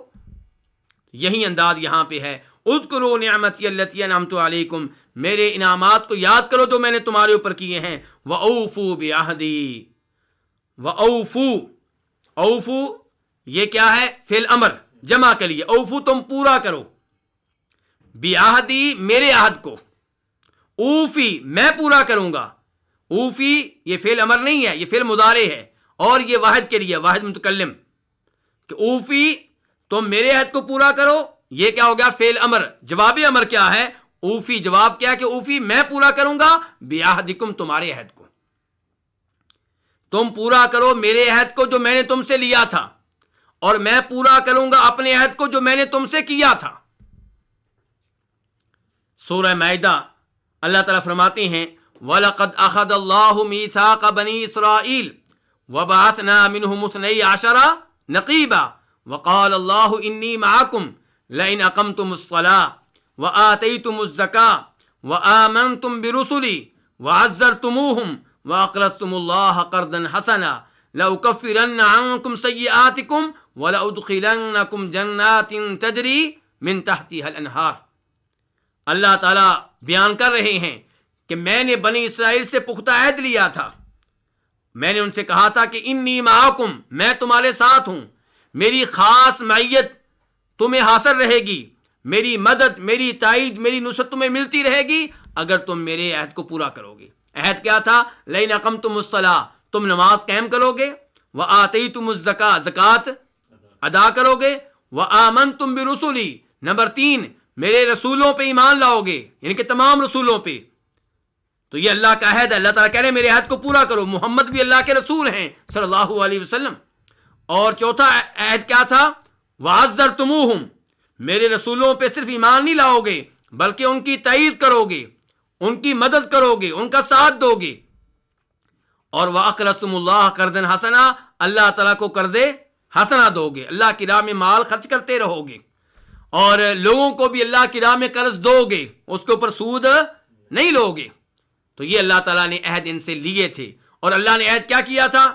یہی انداز یہاں پہ ہے، اذکروا نعمتی التی انعمت علیکم، میرے انعامات کو یاد کرو جو میں نے تمہارے اوپر کیے ہیں۔ وَأَوْفُوا بِعَہْدِی، وَأَوْفُوا، اوفو یہ کیا ہے، فعل امر جمع کے لیے، اوفو تم پورا کرو، بعہدی میرے عہد کو، اوفی میں پورا کروں گا۔ اوفی یہ فعل امر نہیں ہے، یہ فعل مضارع ہے، اور یہ واحد کے لیے، واحد متکلم، کہ اوفی تم میرے عہد کو پورا کرو، یہ کیا ہو گیا، فعل امر۔ جواب امر کیا ہے، اوفی جواب کیا ہے کہ اوفی میں پورا کروں گا، بعہدکم تمہارے عہد کو، تم پورا کرو میرے عہد کو جو میں نے تم سے لیا تھا، اور میں پورا کروں گا اپنے عہد کو جو میں نے تم سے کیا تھا۔ سورہ مائدہ اللہ تعالیٰ فرماتے ہیں وَلَقَدْ أَخَذَ اللَّهُ مِيثَاقَ بَنِي إِسْرَائِيلَ وَبَعَثْنَا مِنْهُمُ اثْنَيْ عَشَرَ نَقِيبًا وَقَالَ اللَّهُ إِنِّي مَعَكُمْ لَئِنْ أَقَمْتُمُ الصَّلَاةَ وَآتَيْتُمُ الزَّكَاةَ وَآمَنْتُمْ بِرُسُلِي وَعَزَّرْتُمُوهُمْ وَأَقْرَضْتُمُ اللَّهَ قَرْضًا حَسَنًا لَأُكَفِّرَنَّ عَنْكُمْ سَيِّئَاتِكُمْ وَلَأُدْخِلَنَّكُمْ جَنَّاتٍ تَجْرِي مِنْ تَحْتِهَا الْأَنْهَارُ۔ اللہ تعالیٰ بیان کر رہے ہیں کہ میں نے بنی اسرائیل سے پختہ عہد لیا تھا، میں نے ان سے کہا تھا کہ انی معاکم، میں تمہارے ساتھ ہوں، میری خاص معیت تمہیں حاصل رہے گی، میری مدد، میری تائید، میری نصرت تمہیں ملتی رہے گی اگر تم میرے عہد کو پورا کرو گے۔ عہد کیا تھا، لئن اقمتم الصلاۃ، تم نماز قائم کرو گے، وآتیتم الزکاۃ، زکوٰۃ ادا کرو گے، وآمنتم برسلی، نمبر 3 میرے رسولوں پہ ایمان لاؤ گے، یعنی کہ تمام رسولوں پہ. تو یہ اللہ کا عہد ہے. اللہ تعالیٰ کہہ رہے ہیں میرے عہد کو پورا کرو. محمد بھی اللہ کے رسول ہیں صلی اللہ علیہ وسلم. اور چوتھا عہد کیا تھا؟ وعزرتموہم، میرے رسولوں پہ صرف ایمان نہیں لاؤ گے بلکہ ان کی تائید کرو گے، ان کی مدد کرو گے، ان کا ساتھ دو گے. اور وَأَقْرَضْتُمُ اللَّهَ قَرْضًا حَسَنًا، اللہ تعالیٰ کو قرض حسنہ دو گے، اللہ کی راہ میں مال خرچ کرتے رہو گے. اور لوگوں کو بھی اللہ کی راہ میں قرض دو گے، اس کے اوپر سود نہیں لو گے. تو یہ اللہ تعالیٰ نے عہد ان سے لیے تھے. اور اللہ نے عہد کیا کیا تھا؟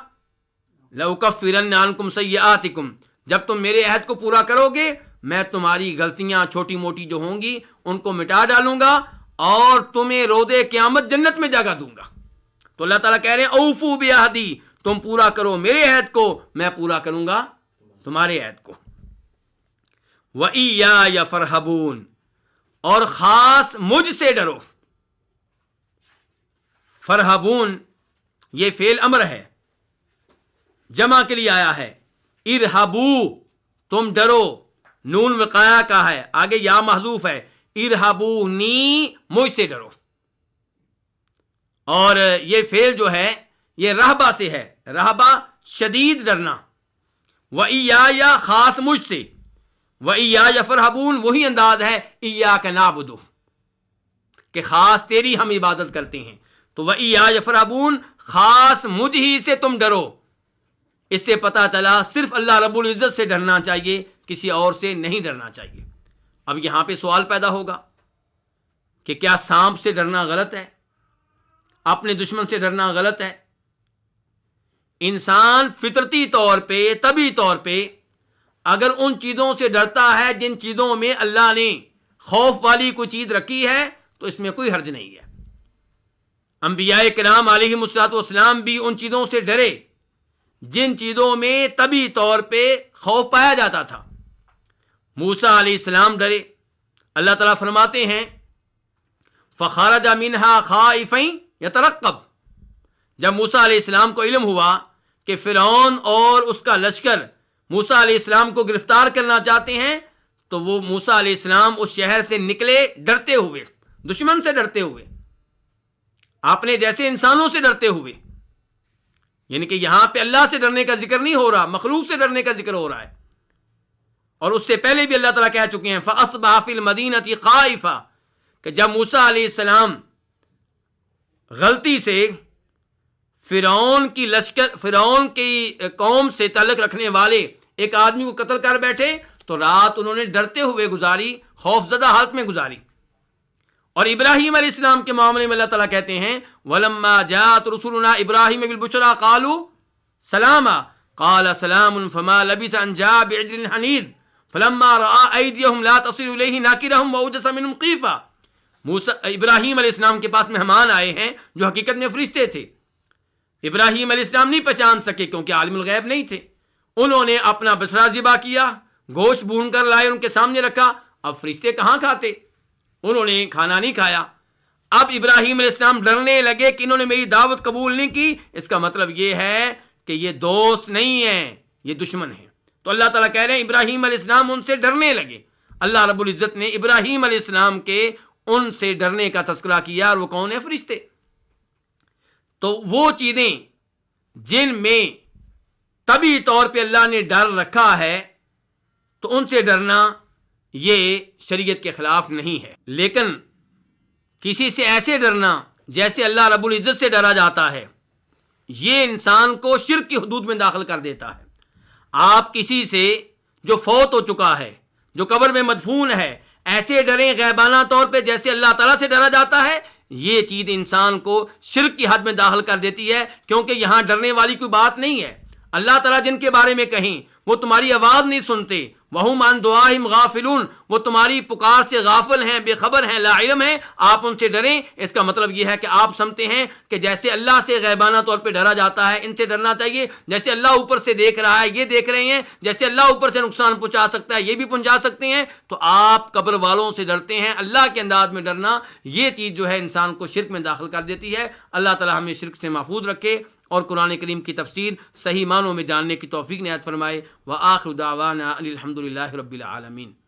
لَأُكَفِّرَنَّ عَنْكُمْ سَيِّئَاتِكُمْ، جب تم میرے عہد کو پورا کرو گے میں تمہاری غلطیاں چھوٹی موٹی جو ہوں گی ان کو مٹا ڈالوں گا اور تمہیں رودے قیامت جنت میں جگہ دوں گا. تو اللہ تعالیٰ کہہ رہے ہیں اوفو بعہدی، تم پورا کرو میرے عہد کو، میں پورا کروں گا تمہارے عہد کو. وَإِيَّايَ فَارْهَبُونِ، اور خاص مجھ سے ڈرو. فرحبون یہ فعل امر ہے، جمع کے لیے آیا ہے. ارہبو تم ڈرو، نون وقایا کا ہے، آگے یا محذوف ہے. ارہبونی مجھ سے ڈرو. اور یہ فعل جو ہے یہ رہبہ سے ہے، رہبہ شدید ڈرنا. وَإِيَّايَ خاص مجھ سے، وَإِيَّايَ فَارْهَبُونَ وہی انداز ہے إِيَّاكَ نَعْبُدُ کہ خاص تیری ہم عبادت کرتے ہیں. تو وَإِيَّايَ فَارْهَبُونَ خاص مجھ ہی سے تم ڈرو. اس سے پتہ چلا صرف اللہ رب العزت سے ڈرنا چاہیے، کسی اور سے نہیں ڈرنا چاہیے. اب یہاں پہ سوال پیدا ہوگا کہ کیا سانپ سے ڈرنا غلط ہے؟ اپنے دشمن سے ڈرنا غلط ہے؟ انسان فطرتی طور پہ، طبعی طور پہ اگر ان چیزوں سے ڈرتا ہے جن چیزوں میں اللہ نے خوف والی کوئی چیز رکھی ہے تو اس میں کوئی حرج نہیں ہے. انبیاء کرام علیہم السلام بھی ان چیزوں سے ڈرے جن چیزوں میں طبعی طور پہ خوف پایا جاتا تھا. موسیٰ علیہ السلام ڈرے. اللہ تعالیٰ فرماتے ہیں فخرج منها خائفا یترقب، جب موسیٰ علیہ السلام کو علم ہوا کہ فرعون اور اس کا لشکر موسیٰ علیہ السلام کو گرفتار کرنا چاہتے ہیں تو وہ موسیٰ علیہ السلام اس شہر سے نکلے ڈرتے ہوئے، دشمن سے ڈرتے ہوئے، اپنے جیسے انسانوں سے ڈرتے ہوئے. یعنی کہ یہاں پہ اللہ سے ڈرنے کا ذکر نہیں ہو رہا، مخلوق سے ڈرنے کا ذکر ہو رہا ہے. اور اس سے پہلے بھی اللہ تعالیٰ کہہ چکے ہیں فَأَصْبَحَ فِي الْمَدِينَةِ خَائِفًا کہ جب موسیٰ علیہ السلام غلطی سے فرعون کی قوم سے تعلق رکھنے والے ایک آدمی کو قتل کر بیٹھے تو رات انہوں نے ڈرتے ہوئے گزاری، خوف زدہ حالت میں گزاری. اور ابراہیم علیہ السلام کے معاملے میں اللہ تعالیٰ کہتے ہیں وَلَمَّا جَاءَتْ رُسُلُنَا إِبْرَاهِيمَ بِالْبُشْرَىٰ قَالُوا سَلَامًا قَالَ سَلَامٌ فَمَا لَبِثَ أَن جَاءَ بِعِجْلٍ حَنِيذٍ فَلَمَّا رَأَىٰ أَيْدِيَهُمْ لَا تَصِلُ إِلَيْهِ نَكِرَهُمْ وَأَوْجَسَ مِنْهُمْ خِيفَةً ابراہیم علیہ السلام کے پاس مہمان آئے ہیں جو حقیقت میں فرشتے تھے. ابراہیم علیہ السلام نہیں پہچان سکے کیونکہ عالم الغیب نہیں تھے. انہوں نے اپنا بچڑا ذبح کیا، گوشت بھون کر لائے، ان کے سامنے رکھا. اب فرشتے کہاں کھاتے؟ انہوں نے کھانا نہیں کھایا. اب ابراہیم علیہ السلام ڈرنے لگے کہ انہوں نے میری دعوت قبول نہیں کی، اس کا مطلب یہ ہے کہ یہ دوست نہیں ہیں، یہ دشمن ہیں. تو اللہ تعالیٰ کہہ رہے ہیں ابراہیم علیہ السلام ان سے ڈرنے لگے. اللہ رب العزت نے ابراہیم علیہ السلام کے ان سے ڈرنے کا تذکرہ کیا، اور وہ کون ہے؟ فرشتے. تو وہ چیزیں جن میں طبعی طور پہ اللہ نے ڈر رکھا ہے تو ان سے ڈرنا یہ شریعت کے خلاف نہیں ہے. لیکن کسی سے ایسے ڈرنا جیسے اللہ رب العزت سے ڈرا جاتا ہے، یہ انسان کو شرک کی حدود میں داخل کر دیتا ہے. آپ کسی سے جو فوت ہو چکا ہے، جو قبر میں مدفون ہے، ایسے ڈریں غیبانہ طور پہ جیسے اللہ تعالیٰ سے ڈرا جاتا ہے، یہ چیز انسان کو شرک کی حد میں داخل کر دیتی ہے، کیونکہ یہاں ڈرنے والی کوئی بات نہیں ہے. اللہ تعالیٰ جن کے بارے میں کہیں وہ تمہاری آواز نہیں سنتے، وَهُمْ عَنْ دُعَائِهِمْ غَافِلُونَ، وہ تمہاری پکار سے غافل ہیں، بے خبر ہیں، لا علم ہیں، آپ ان سے ڈریں۔ اس کا مطلب یہ ہے کہ آپ سمجھتے ہیں کہ جیسے اللہ سے غیبانہ طور پہ ڈرا جاتا ہے، ان سے ڈرنا چاہیے، جیسے اللہ اوپر سے دیکھ رہا ہے یہ دیکھ رہے ہیں، جیسے اللہ اوپر سے نقصان پہنچا سکتا ہے یہ بھی پہنچا سکتے ہیں، تو آپ قبر والوں سے ڈرتے ہیں۔ اللہ کے انداز میں ڈرنا، یہ چیز جو ہے انسان کو شرک میں داخل کر دیتی ہے۔ اللہ تعالی ہمیں شرک سے محفوظ رکھے اور قرآن کریم کی تفسیر صحیح معنوں میں جاننے کی توفیق عنایت فرمائے۔ وآخر دعوانا ان الحمد للہ رب العالمین۔